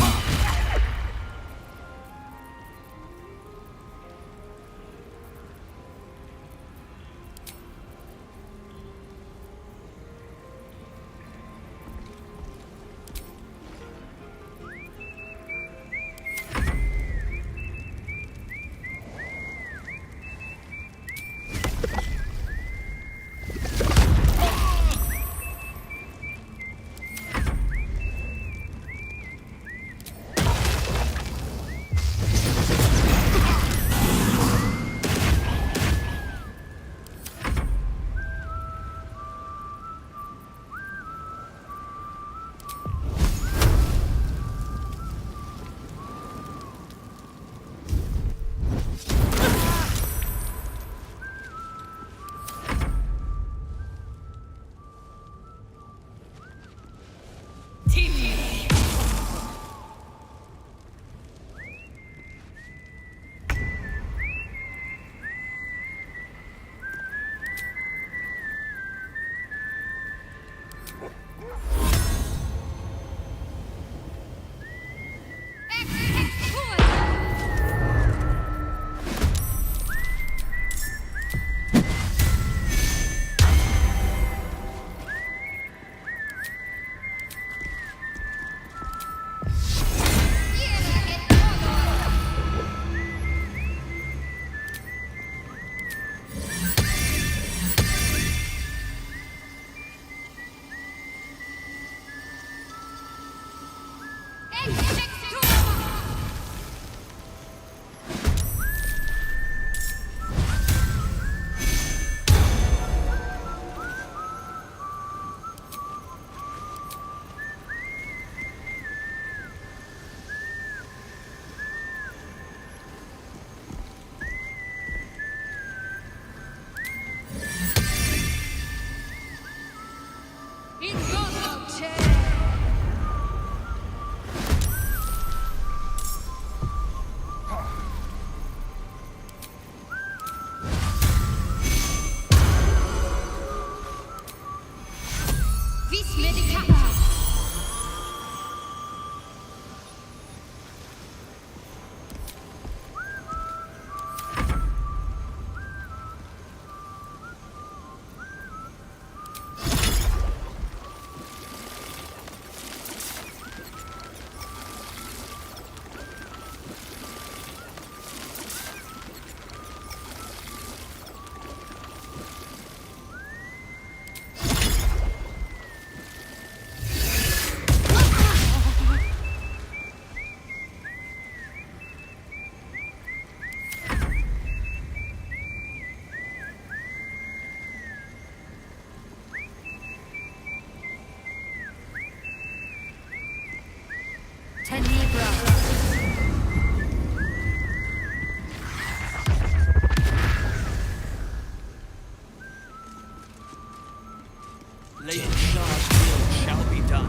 Lady Shar's will shall be done,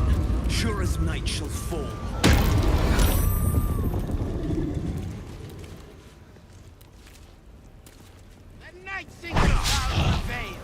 sure as night shall fall. The night sings the power of the veil.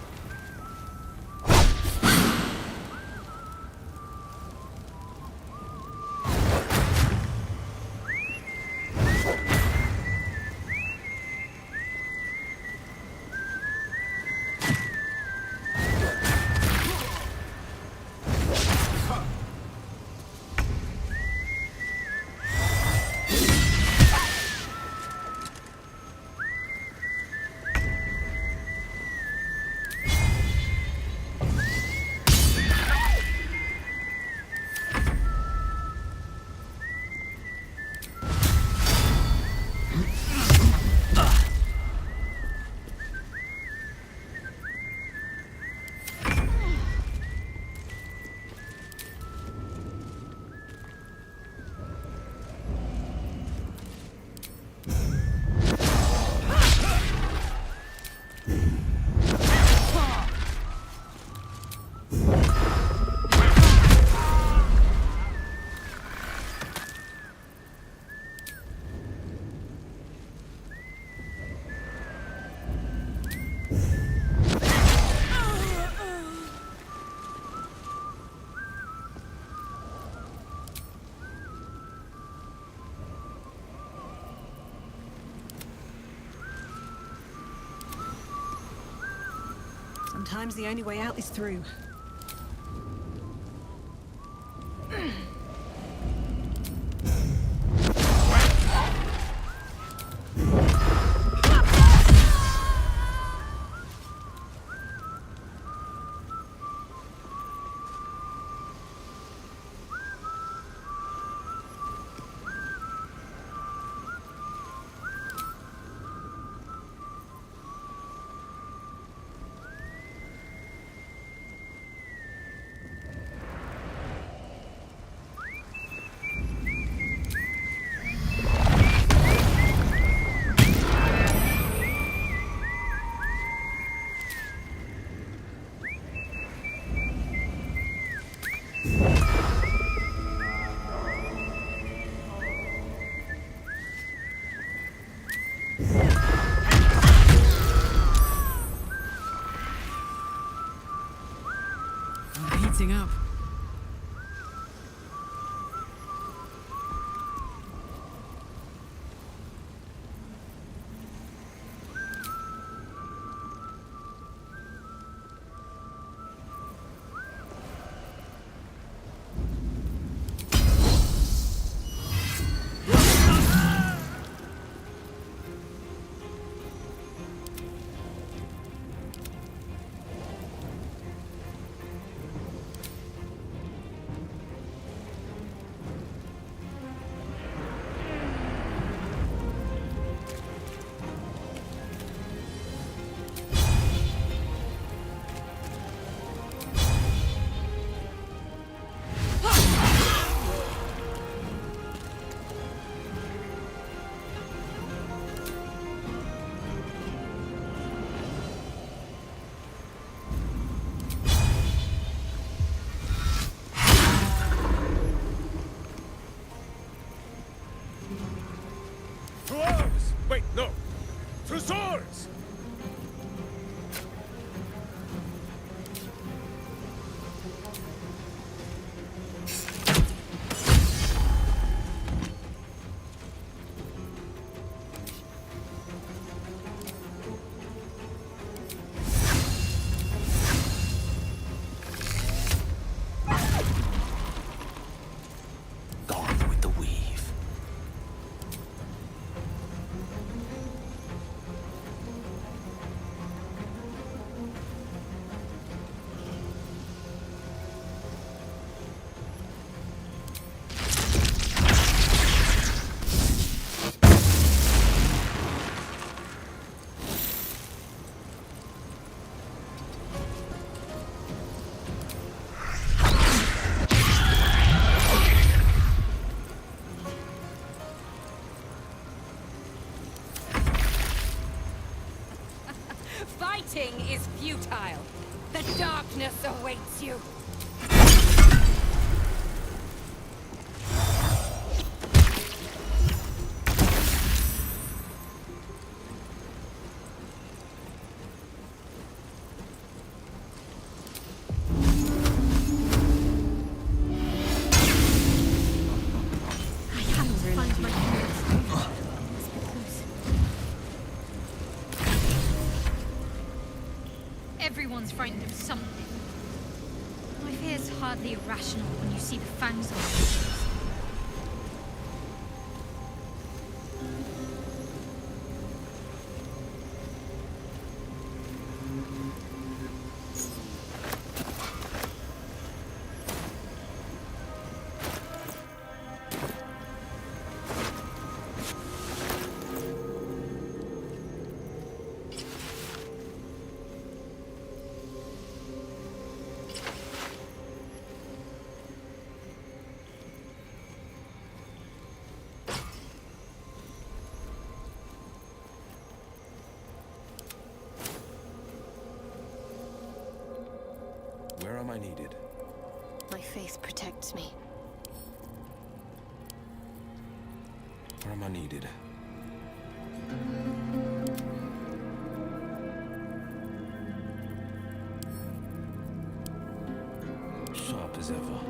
Sometimes the only way out is through. Heating up. To arms! Wait, no! To swords! Gone with the weave. Fighting is futile. The darkness awaits you. I have to find my parents. Everyone's frightened of something. My fear's hardly irrational when you see the fangs on their faces. Where am I needed? My faith protects me. Where am I needed? Sharp as ever.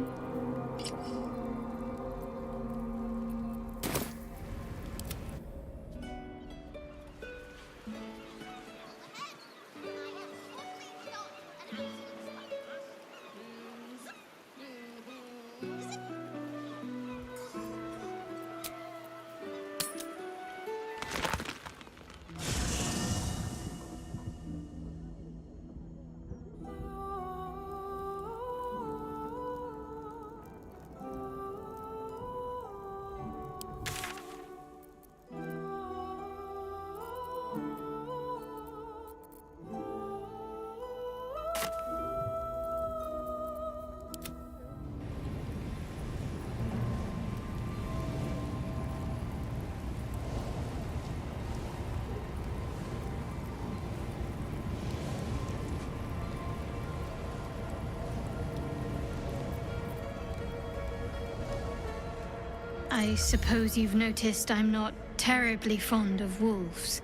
I suppose you've noticed I'm not terribly fond of wolves.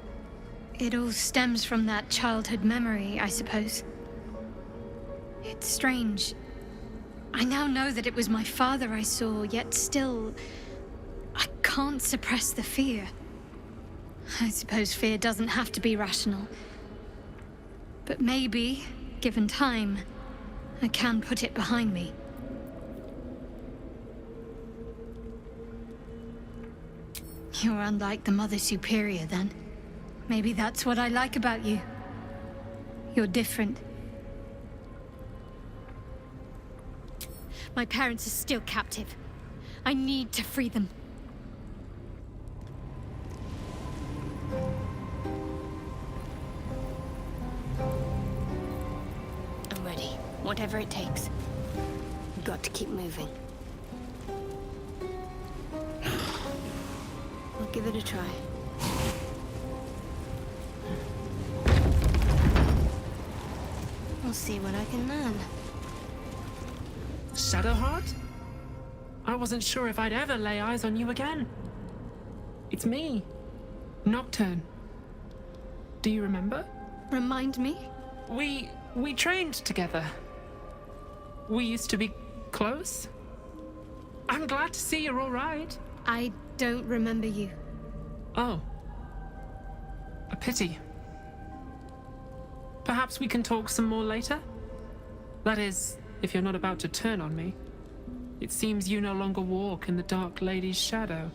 It all stems from that childhood memory, I suppose. It's strange. I now know that it was my father I saw, yet still, I can't suppress the fear. I suppose fear doesn't have to be rational. But maybe, given time, I can put it behind me. You're unlike the Mother Superior, then. Maybe that's what I like about you. You're different. My parents are still captive. I need to free them. I'm ready. Whatever it takes. We've got to keep moving. I'll give it a try. We'll see what I can learn. Shadowheart? I wasn't sure if I'd ever lay eyes on you again. It's me, Nocturne. Do you remember? Remind me? We trained together. We used to be close. I'm glad to see you're all right. I don't remember you. Oh. A pity. Perhaps we can talk some more later? That is, if you're not about to turn on me. It seems you no longer walk in the Dark Lady's shadow.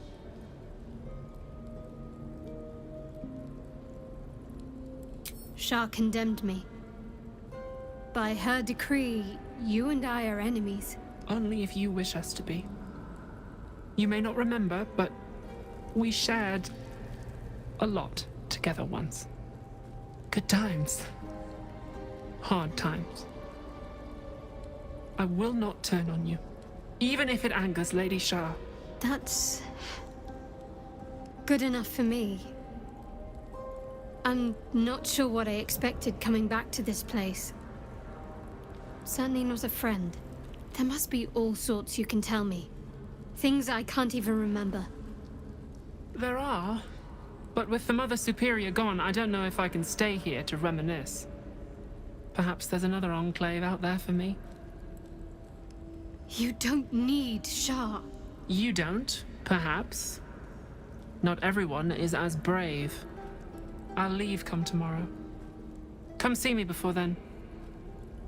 Shah condemned me. By her decree, you and I are enemies. Only if you wish us to be. You may not remember, but we shared a lot together once. Good times. Hard times. I will not turn on you, even if it angers Lady Shah. That's good enough for me. I'm not sure what I expected coming back to this place. Certainly not a friend. There must be all sorts you can tell me. Things I can't even remember. There are, but with the Mother Superior gone, I don't know if I can stay here to reminisce. Perhaps there's another enclave out there for me. You don't need Shah. You don't, perhaps. Not everyone is as brave. I'll leave come tomorrow. Come see me before then.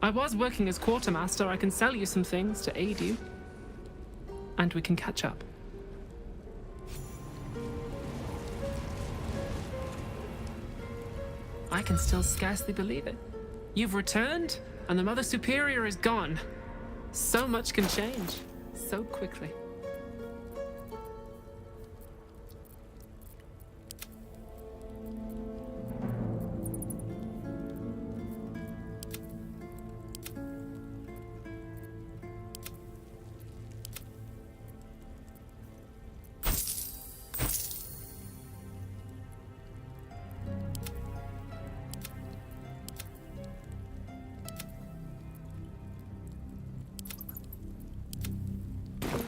I was working as quartermaster. I can sell you some things to aid you. And we can catch up. I can still scarcely believe it. You've returned, and the Mother Superior is gone. So much can change, so quickly.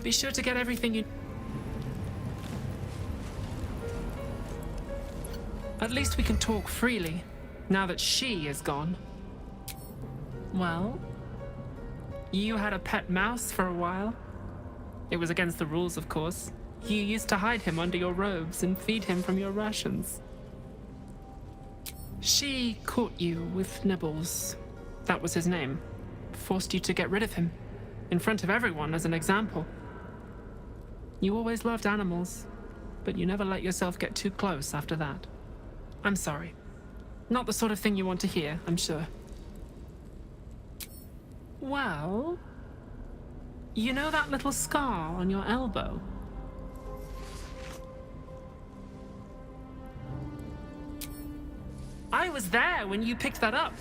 Be sure to get everything you... At least we can talk freely, now that she is gone. Well, you had a pet mouse for a while. It was against the rules, of course. You used to hide him under your robes and feed him from your rations. She caught you with Nibbles. That was his name. Forced you to get rid of him, in front of everyone as an example. You always loved animals, but you never let yourself get too close after that. I'm sorry. Not the sort of thing you want to hear, I'm sure. Well, you know that little scar on your elbow? I was there when you picked that up.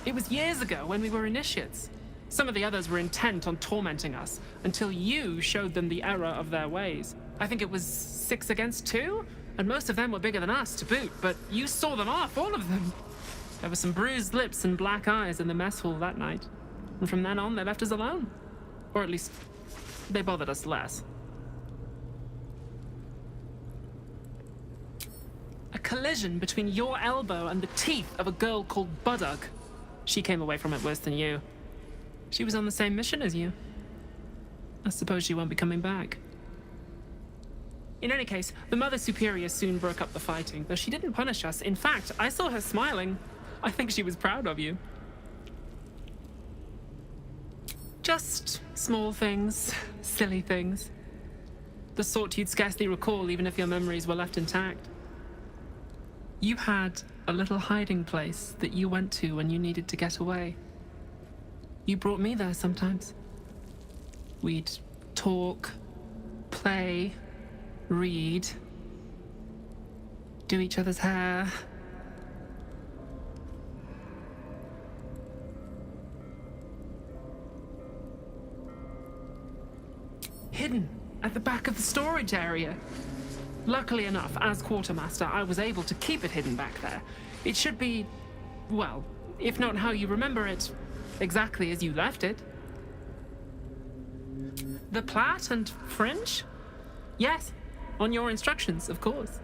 It was years ago when we were initiates. Some of the others were intent on tormenting us, until you showed them the error of their ways. I think it was 6 against 2, and most of them were bigger than us to boot, but you saw them off, all of them. There were some bruised lips and black eyes in the mess hall that night, and from then on they left us alone. Or at least, they bothered us less. A collision between your elbow and the teeth of a girl called Baldur. She came away from it worse than you. She was on the same mission as you. I suppose she won't be coming back. In any case, the Mother Superior soon broke up the fighting, though she didn't punish us. In fact, I saw her smiling. I think she was proud of you. Just small things, silly things. The sort you'd scarcely recall even if your memories were left intact. You had a little hiding place that you went to when you needed to get away. You brought me there sometimes. We'd talk, play, read, do each other's hair. Hidden at the back of the storage area. Luckily enough, as quartermaster, I was able to keep it hidden back there. It should be, well, if not how you remember it, exactly as you left it. The plait and fringe? Yes, on your instructions, of course.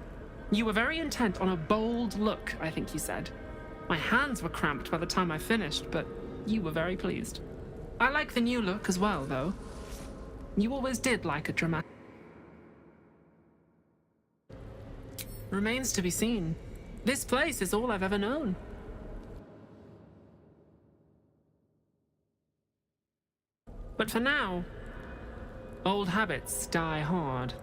You were very intent on a bold look, I think you said. My hands were cramped by the time I finished, but you were very pleased. I like the new look as well, though. You always did like a dramatic... Remains to be seen. This place is all I've ever known. But for now, old habits die hard.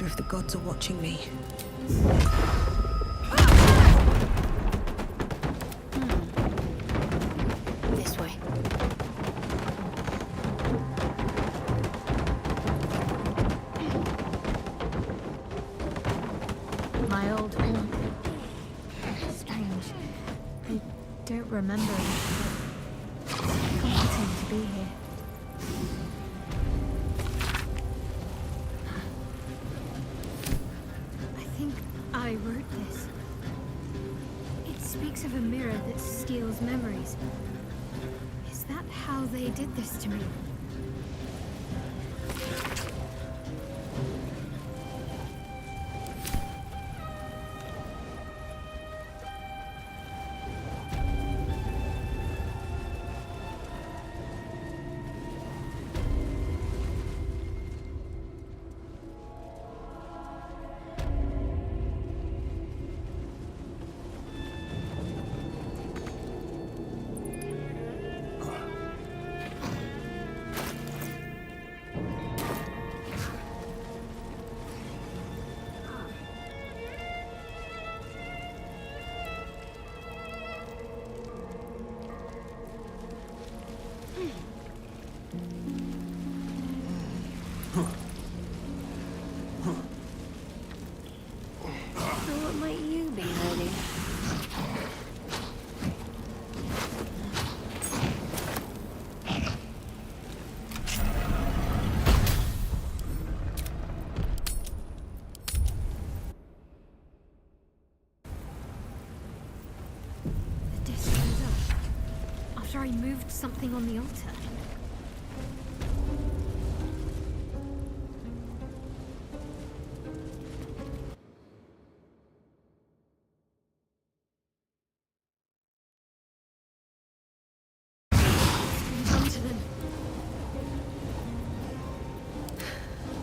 If the gods are watching me. This way. My old home. Strange. I don't remember it, but comforting to be here. I wrote this. It speaks of a mirror that steals memories. Is that how they did this to me? What might you be hiding? The disc goes up after I moved something on the altar.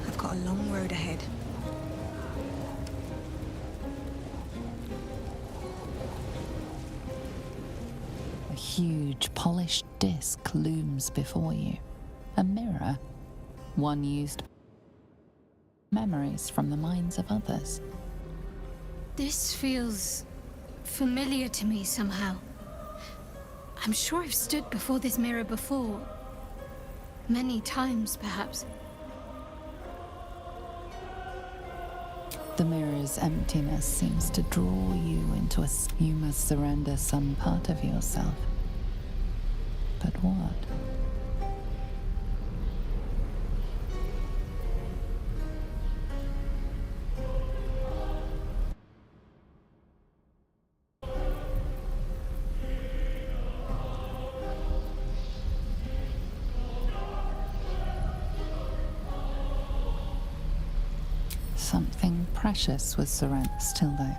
I've got a long road ahead. A huge, polished disc looms before you. A mirror, one used memories from the minds of others. This feels familiar to me somehow. I'm sure I've stood before this mirror before. Many times, perhaps. The mirror's emptiness seems to draw you into you must surrender some part of yourself. But what? Something precious was surrendered still though.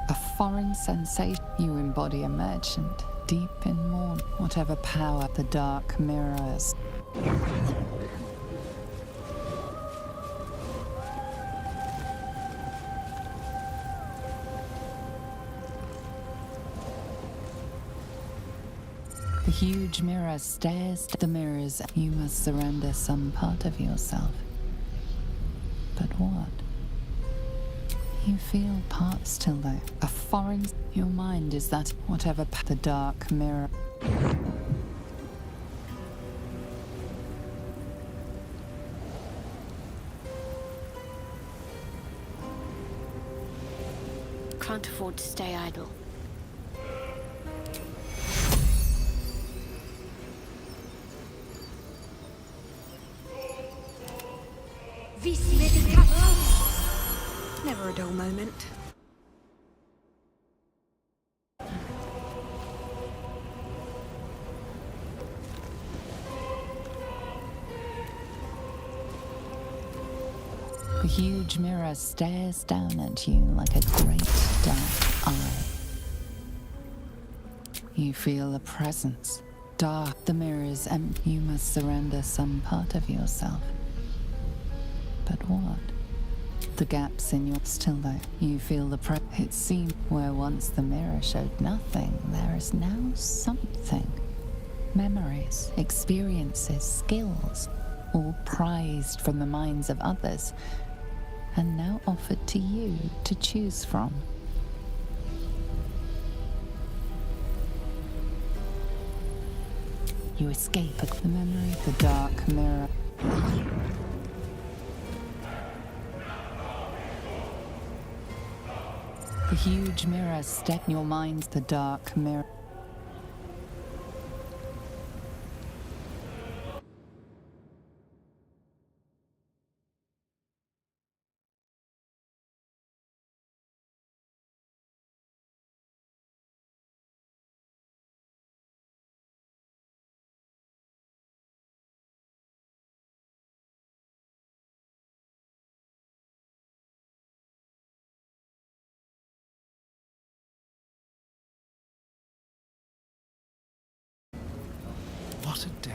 A foreign sensation. You embody a merchant, deep in mourn. Whatever power the dark mirrors. The huge mirror stares at the mirrors. You must surrender some part of yourself. But what? You feel parts still though. A foreign... Your mind is that whatever the dark mirror... Can't afford to stay idle. Never a dull moment. The huge mirror stares down at you like a great dark eye. You feel a presence. Dark. The mirror is empty. You must surrender some part of yourself. But what? The gaps in your still there. You feel the it seems where once the mirror showed nothing, there is now something. Memories, experiences, skills, all prized from the minds of others, and now offered to you to choose from. You escape the memory, the dark mirror. The huge mirror step your mind, the dark mirror. What a day.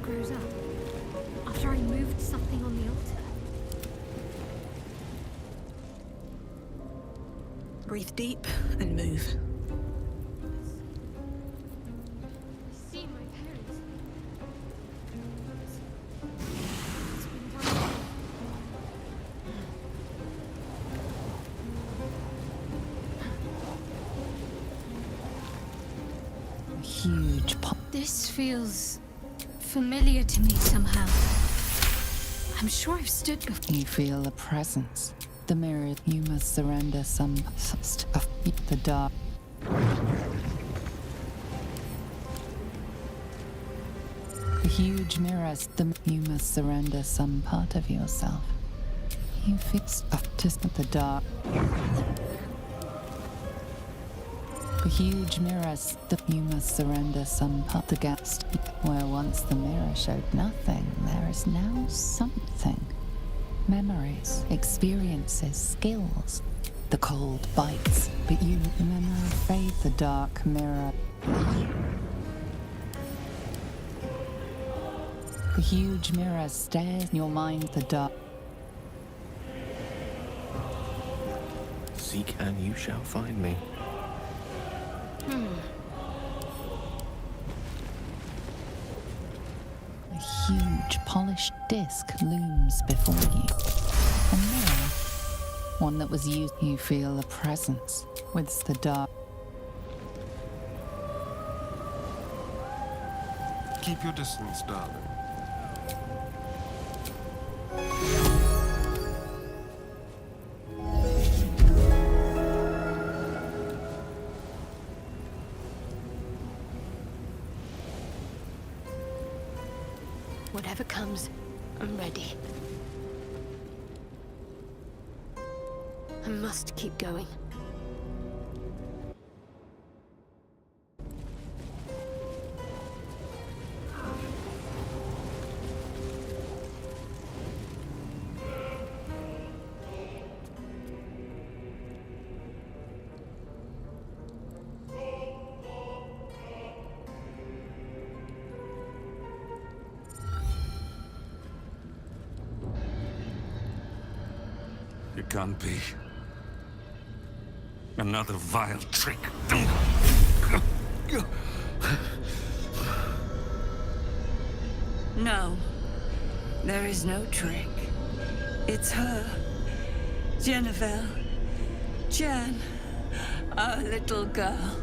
grows up? After I moved something on the altar? Breathe deep and move. See my parents. A huge pot. This feels familiar to me somehow. I'm sure I've stood before. You feel a presence. The mirror. You must surrender some of the dark. The huge mirrors. You must surrender some part of yourself. You feel just the dark. The huge mirrors. You must surrender some part. The gaps where once the mirror showed nothing, there is now something. Memories, experiences, skills. The cold bites, but you the memory fade. The dark mirror. The huge mirror stares in your mind. The dark. Seek and you shall find me. A huge polished disc looms before you. A mirror. One that was used. You feel a presence with the dark. Keep your distance, darling. Whatever comes, I'm ready. I must keep going. It can't be. Another vile trick. No. There is no trick. It's her. Jennifer. Jan. Our little girl.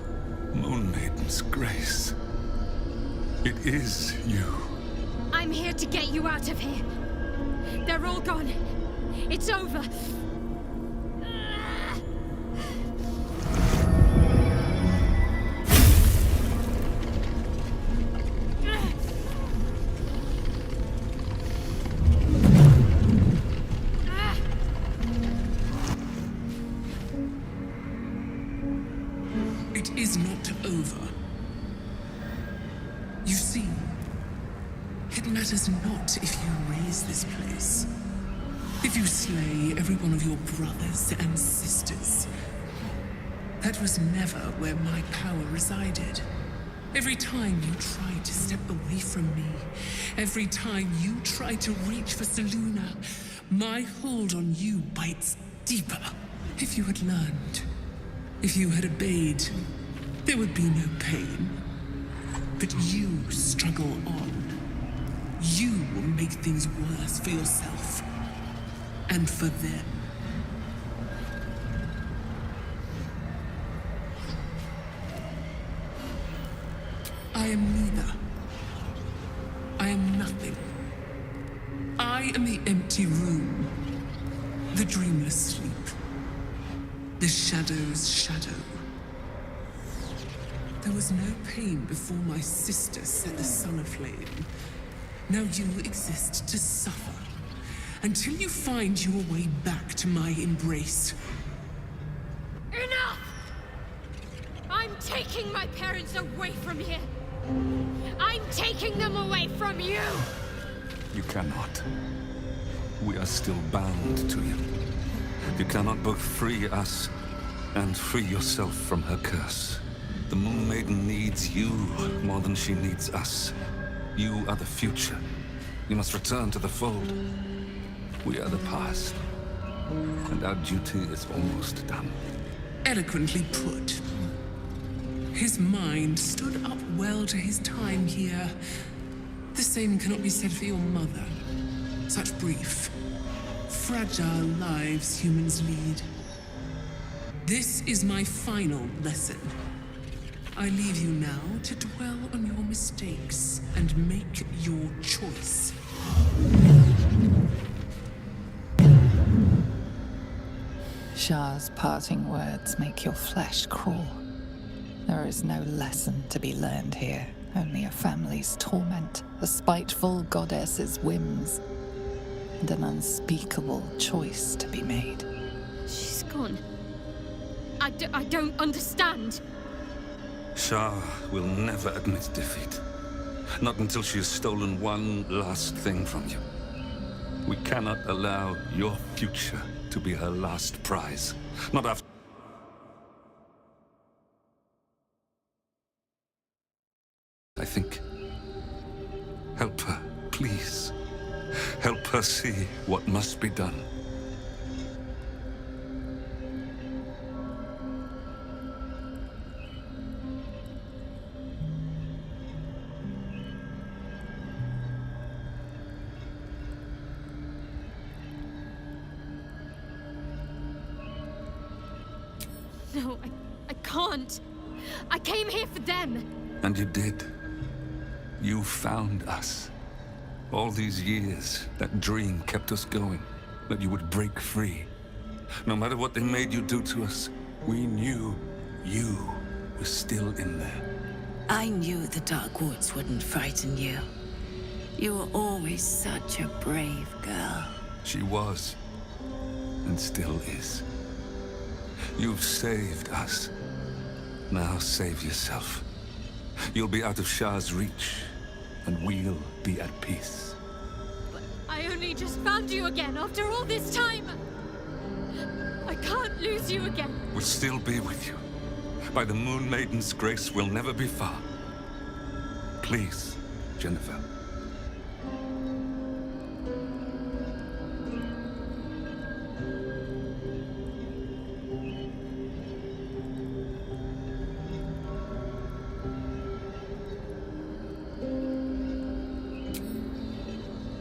Moon Maiden's grace. It is you. I'm here to get you out of here. They're all gone. It's over. It is not over. You see, it matters not if you raise this place. If you slay every one of your brothers and sisters. That was never where my power resided. Every time you tried to step away from me, every time you tried to reach for Selûne, my hold on you bites deeper. If you had learned, if you had obeyed, there would be no pain. But you struggle on. You will make things worse for yourself. And for them. I am neither. I am nothing. I am the empty room. The dreamless sleep. The shadow's shadow. There was no pain before my sister set the sun aflame. Now you exist to suffer. Until you find your way back to my embrace. Enough! I'm taking my parents away from here. I'm taking them away from you! You cannot. We are still bound to you. You cannot both free us and free yourself from her curse. The Moon Maiden needs you more than she needs us. You are the future. You must return to the fold. We are the past. And our duty is almost done. Eloquently put. His mind stood up well to his time here. The same cannot be said for your mother. Such brief, fragile lives humans lead. This is my final lesson. I leave you now to dwell on your mistakes and make your choice. Shah's parting words make your flesh crawl. There is no lesson to be learned here, only a family's torment, a spiteful goddess's whims, and an unspeakable choice to be made. She's gone. I don't understand. Shah will never admit defeat. Not until she has stolen one last thing from you. We cannot allow your future to be her last prize. Not after... I think... Help her, please. Help her see what must be done. No, I can't. I came here for them. And you did. You found us. All these years, that dream kept us going, that you would break free. No matter what they made you do to us, we knew you were still in there. I knew the Dark Woods wouldn't frighten you. You were always such a brave girl. She was, and still is. You've saved us. Now save yourself. You'll be out of Shah's reach, and we'll be at peace. But I only just found you again after all this time. I can't lose you again. We'll still be with you. By the Moon Maiden's grace, we'll never be far. Please, Jennifer.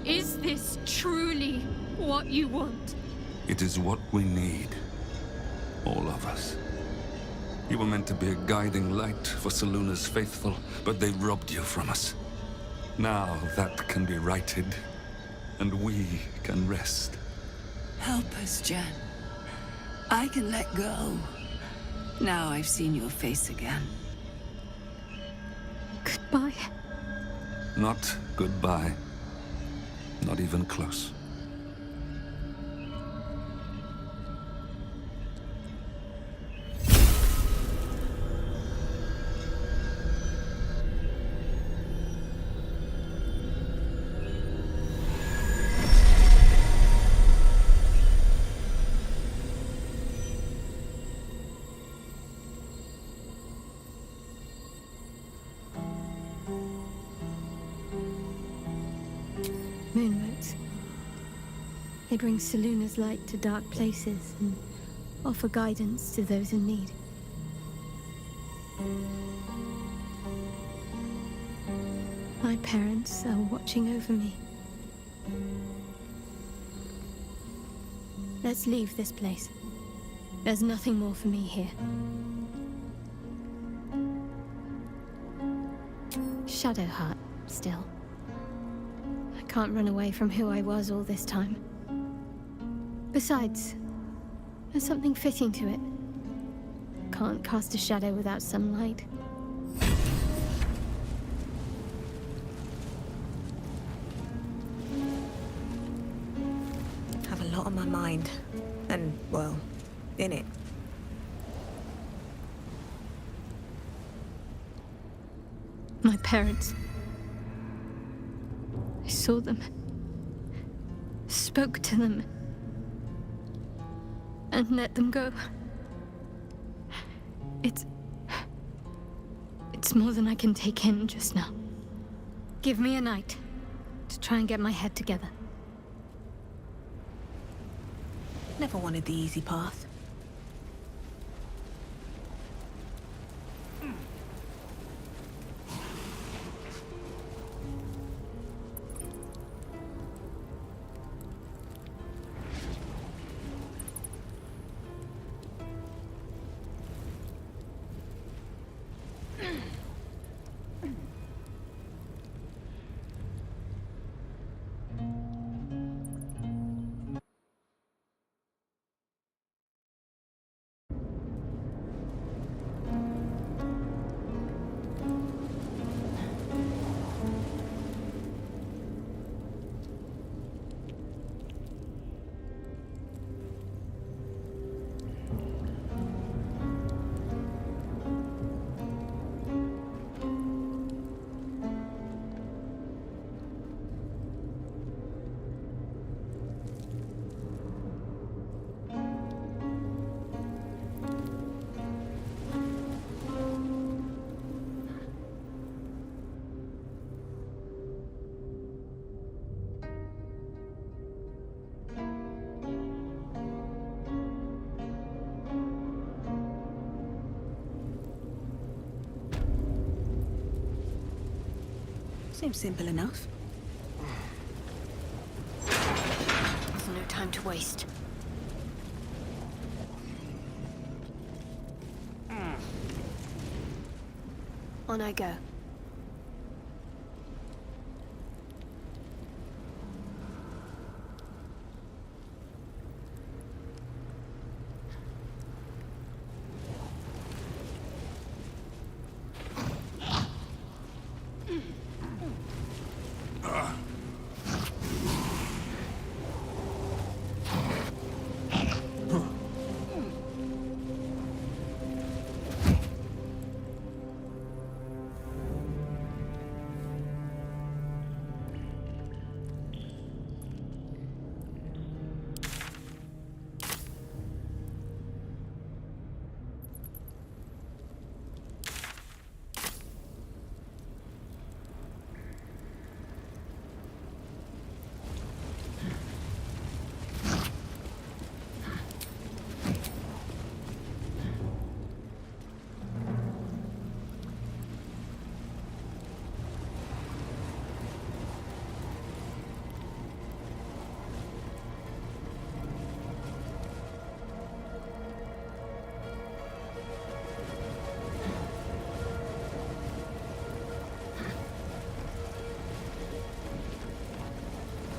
Is this truly what you want? It is what we need. All of us. You were meant to be a guiding light for Seluna's faithful, but they robbed you from us. Now that can be righted, and we can rest. Help us, Jen. I can let go. Now I've seen your face again. Goodbye. Not goodbye. Not even close. Moonmotes. They bring Seluna's light to dark places and offer guidance to those in need. My parents are watching over me. Let's leave this place. There's nothing more for me here. Shadowheart, still. I can't run away from who I was all this time. Besides, there's something fitting to it. Can't cast a shadow without some light. Have a lot on my mind. And, well, in it. My parents. I saw them. Spoke to them. And let them go. It's more than I can take in just now. Give me a night to try and get my head together. Never wanted the easy path. Seems simple enough. There's no time to waste. On I go.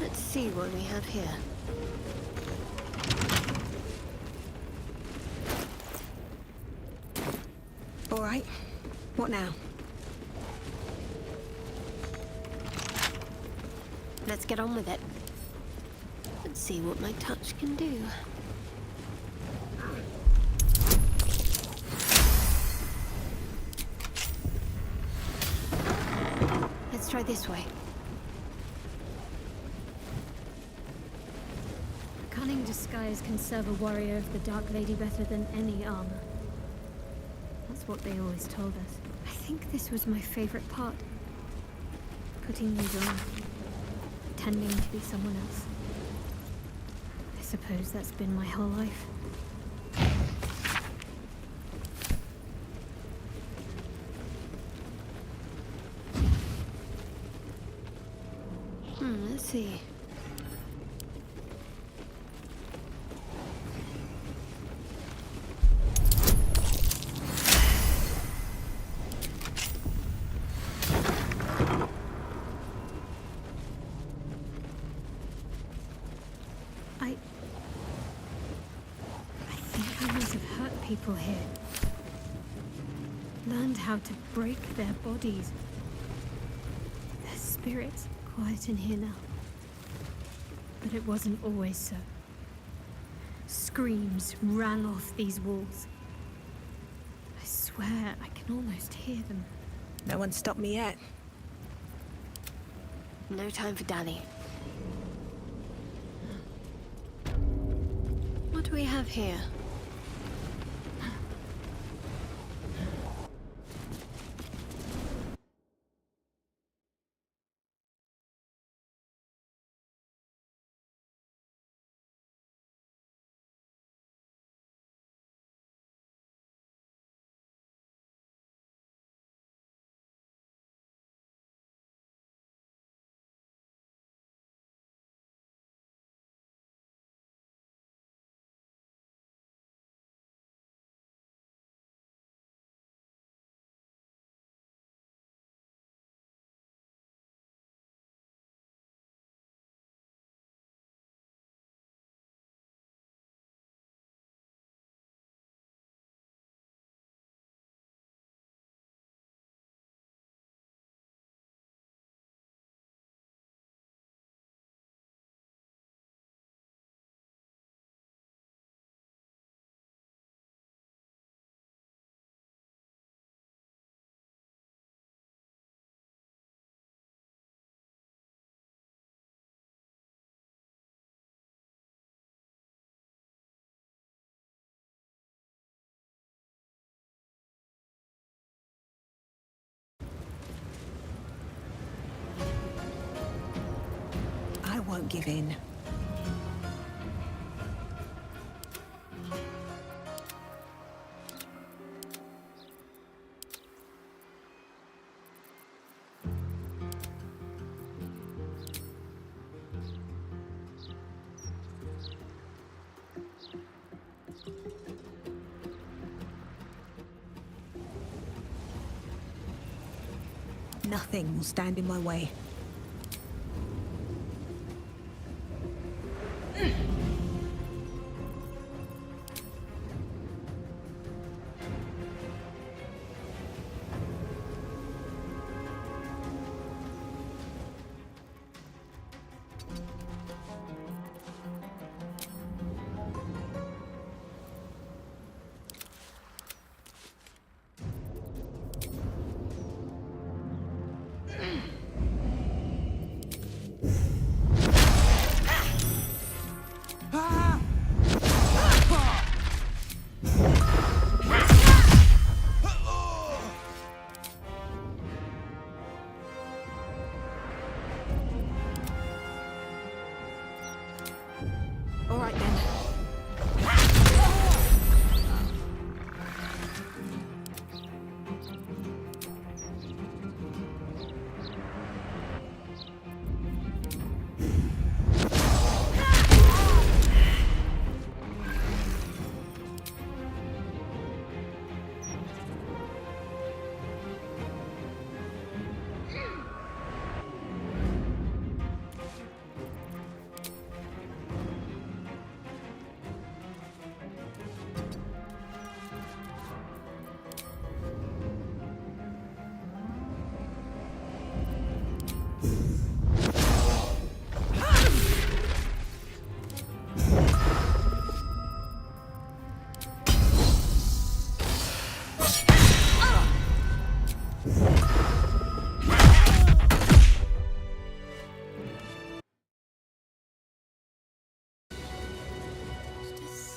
Let's see what we have here. All right. What now? Let's get on with it. Let's see what my touch can do. Let's try this way. Cunning disguise can serve a warrior of the Dark Lady better than any armor. That's what they always told us. I think this was my favorite part. Putting these on. Pretending to be someone else. I suppose that's been my whole life. Let's see. People here learned how to break their bodies. Their spirits quiet in here now. But it wasn't always so. Screams rang off these walls. I swear I can almost hear them. No one stopped me yet. No time for dally. What do we have here? I won't give in. Nothing will stand in my way. All right then.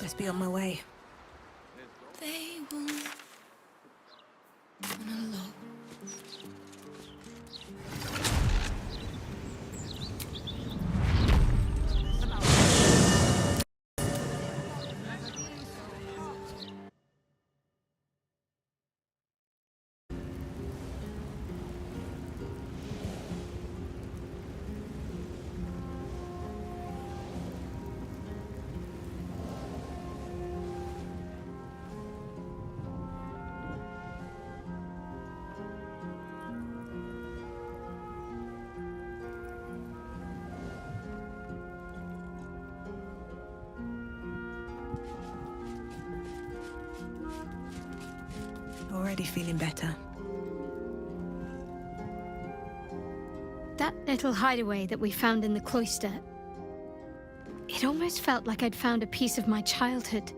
Best be on my way. They will monologue. Already feeling better. That little hideaway that we found in the cloister, it almost felt like I'd found a piece of my childhood.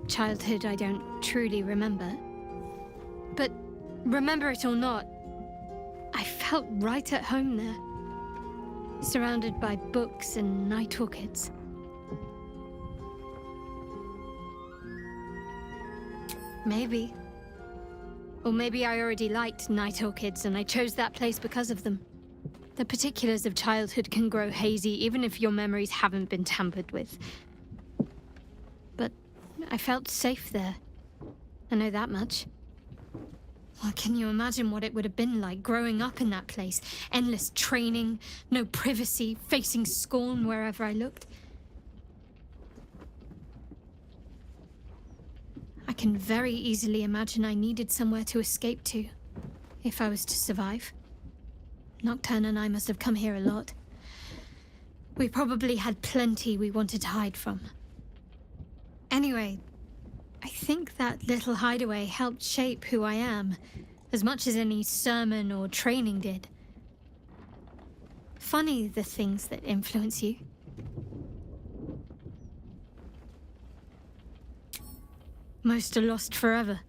A childhood I don't truly remember. But remember it or not, I felt right at home there. Surrounded by books and night orchids. Maybe. Or maybe I already liked night orchids and I chose that place because of them. The particulars of childhood can grow hazy even if your memories haven't been tampered with. But I felt safe there. I know that much. Well, can you imagine what it would have been like growing up in that place? Endless training, no privacy, facing scorn wherever I looked. I can very easily imagine I needed somewhere to escape to, if I was to survive. Nocturne and I must have come here a lot. We probably had plenty we wanted to hide from. Anyway, I think that little hideaway helped shape who I am, as much as any sermon or training did. Funny the things that influence you. Most are lost forever.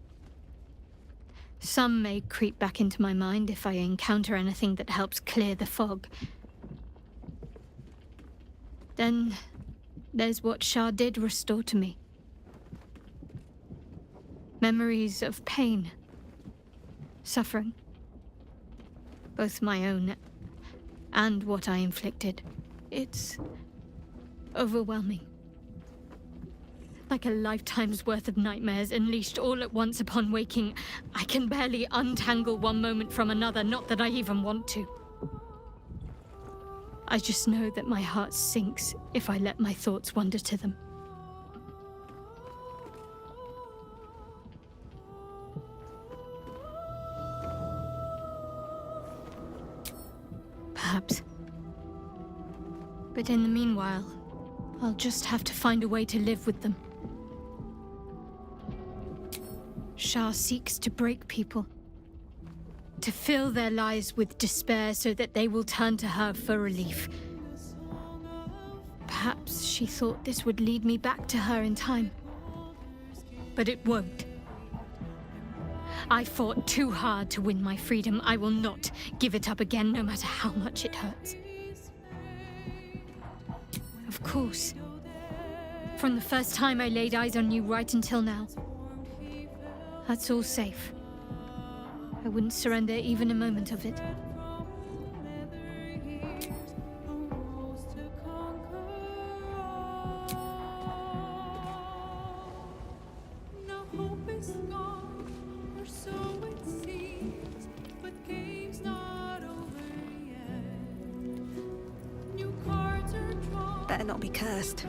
Some may creep back into my mind if I encounter anything that helps clear the fog. Then there's what Shah did restore to me. Memories of pain, suffering, both my own and what I inflicted. It's overwhelming. Like a lifetime's worth of nightmares unleashed all at once upon waking. I can barely untangle one moment from another, not that I even want to. I just know that my heart sinks if I let my thoughts wander to them. Perhaps. But in the meanwhile, I'll just have to find a way to live with them. Shah seeks to break people, to fill their lives with despair so that they will turn to her for relief. Perhaps she thought this would lead me back to her in time. But it won't. I fought too hard to win my freedom. I will not give it up again, no matter how much it hurts. Of course. From the first time I laid eyes on you right until now. That's all safe. I wouldn't surrender even a moment of it. Better not be cursed.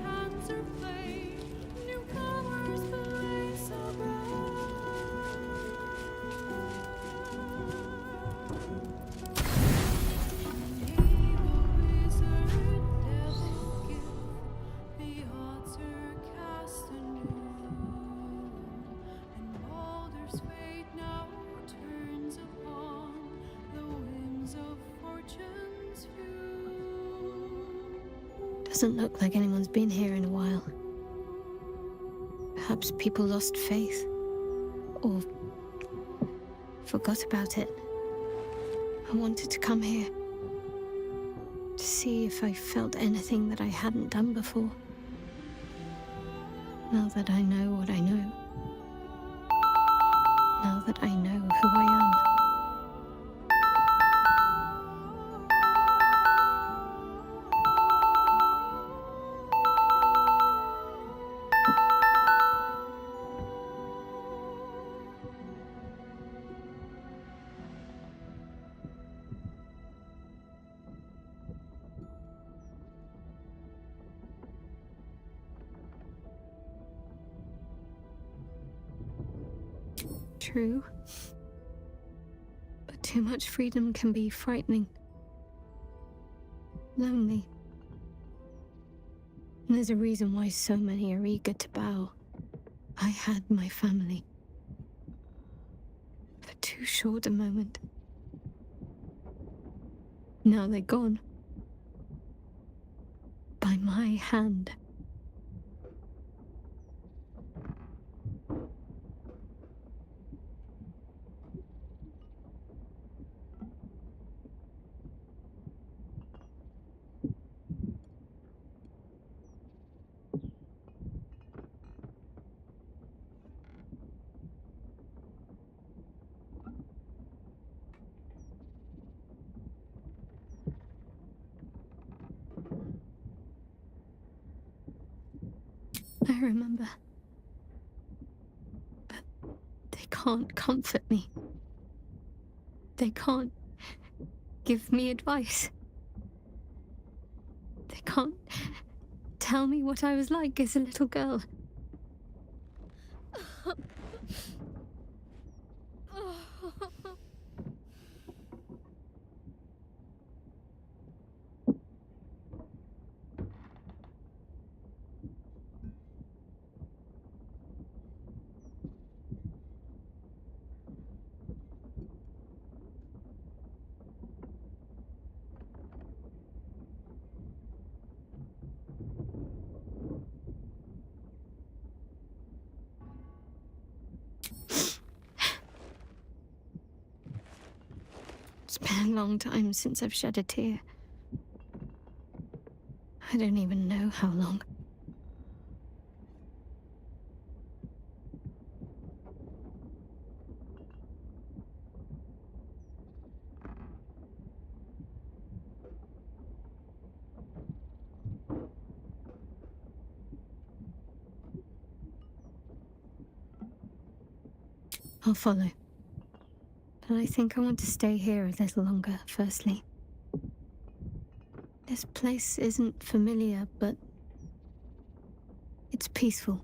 Doesn't look like anyone's been here in a while. Perhaps people lost faith. Or forgot about it. I wanted to come here. To see if I felt anything that I hadn't done before. Now that I know what I know. Now that I know who I am. True. But too much freedom can be frightening. Lonely. And there's a reason why so many are eager to bow. I had my family. For too short a moment. Now they're gone. By my hand. I remember. But they can't comfort me. They can't give me advice. They can't tell me what I was like as a little girl. It's been a long time since I've shed a tear. I don't even know how long. I'll follow. But I think I want to stay here a little longer, firstly. This place isn't familiar, but it's peaceful.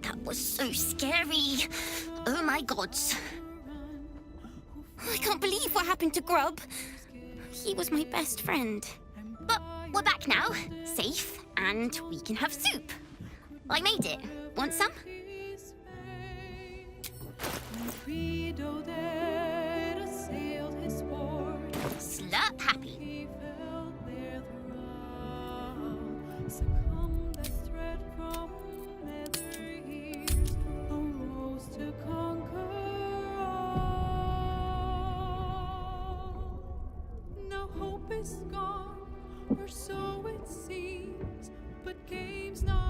That was so scary. Oh my gods. I can't believe what happened to Grub. He was my best friend. But we're back now, safe, and we can have soup. I made it. Want some? Slurp happy. Hope is gone, or so it seems, but game's not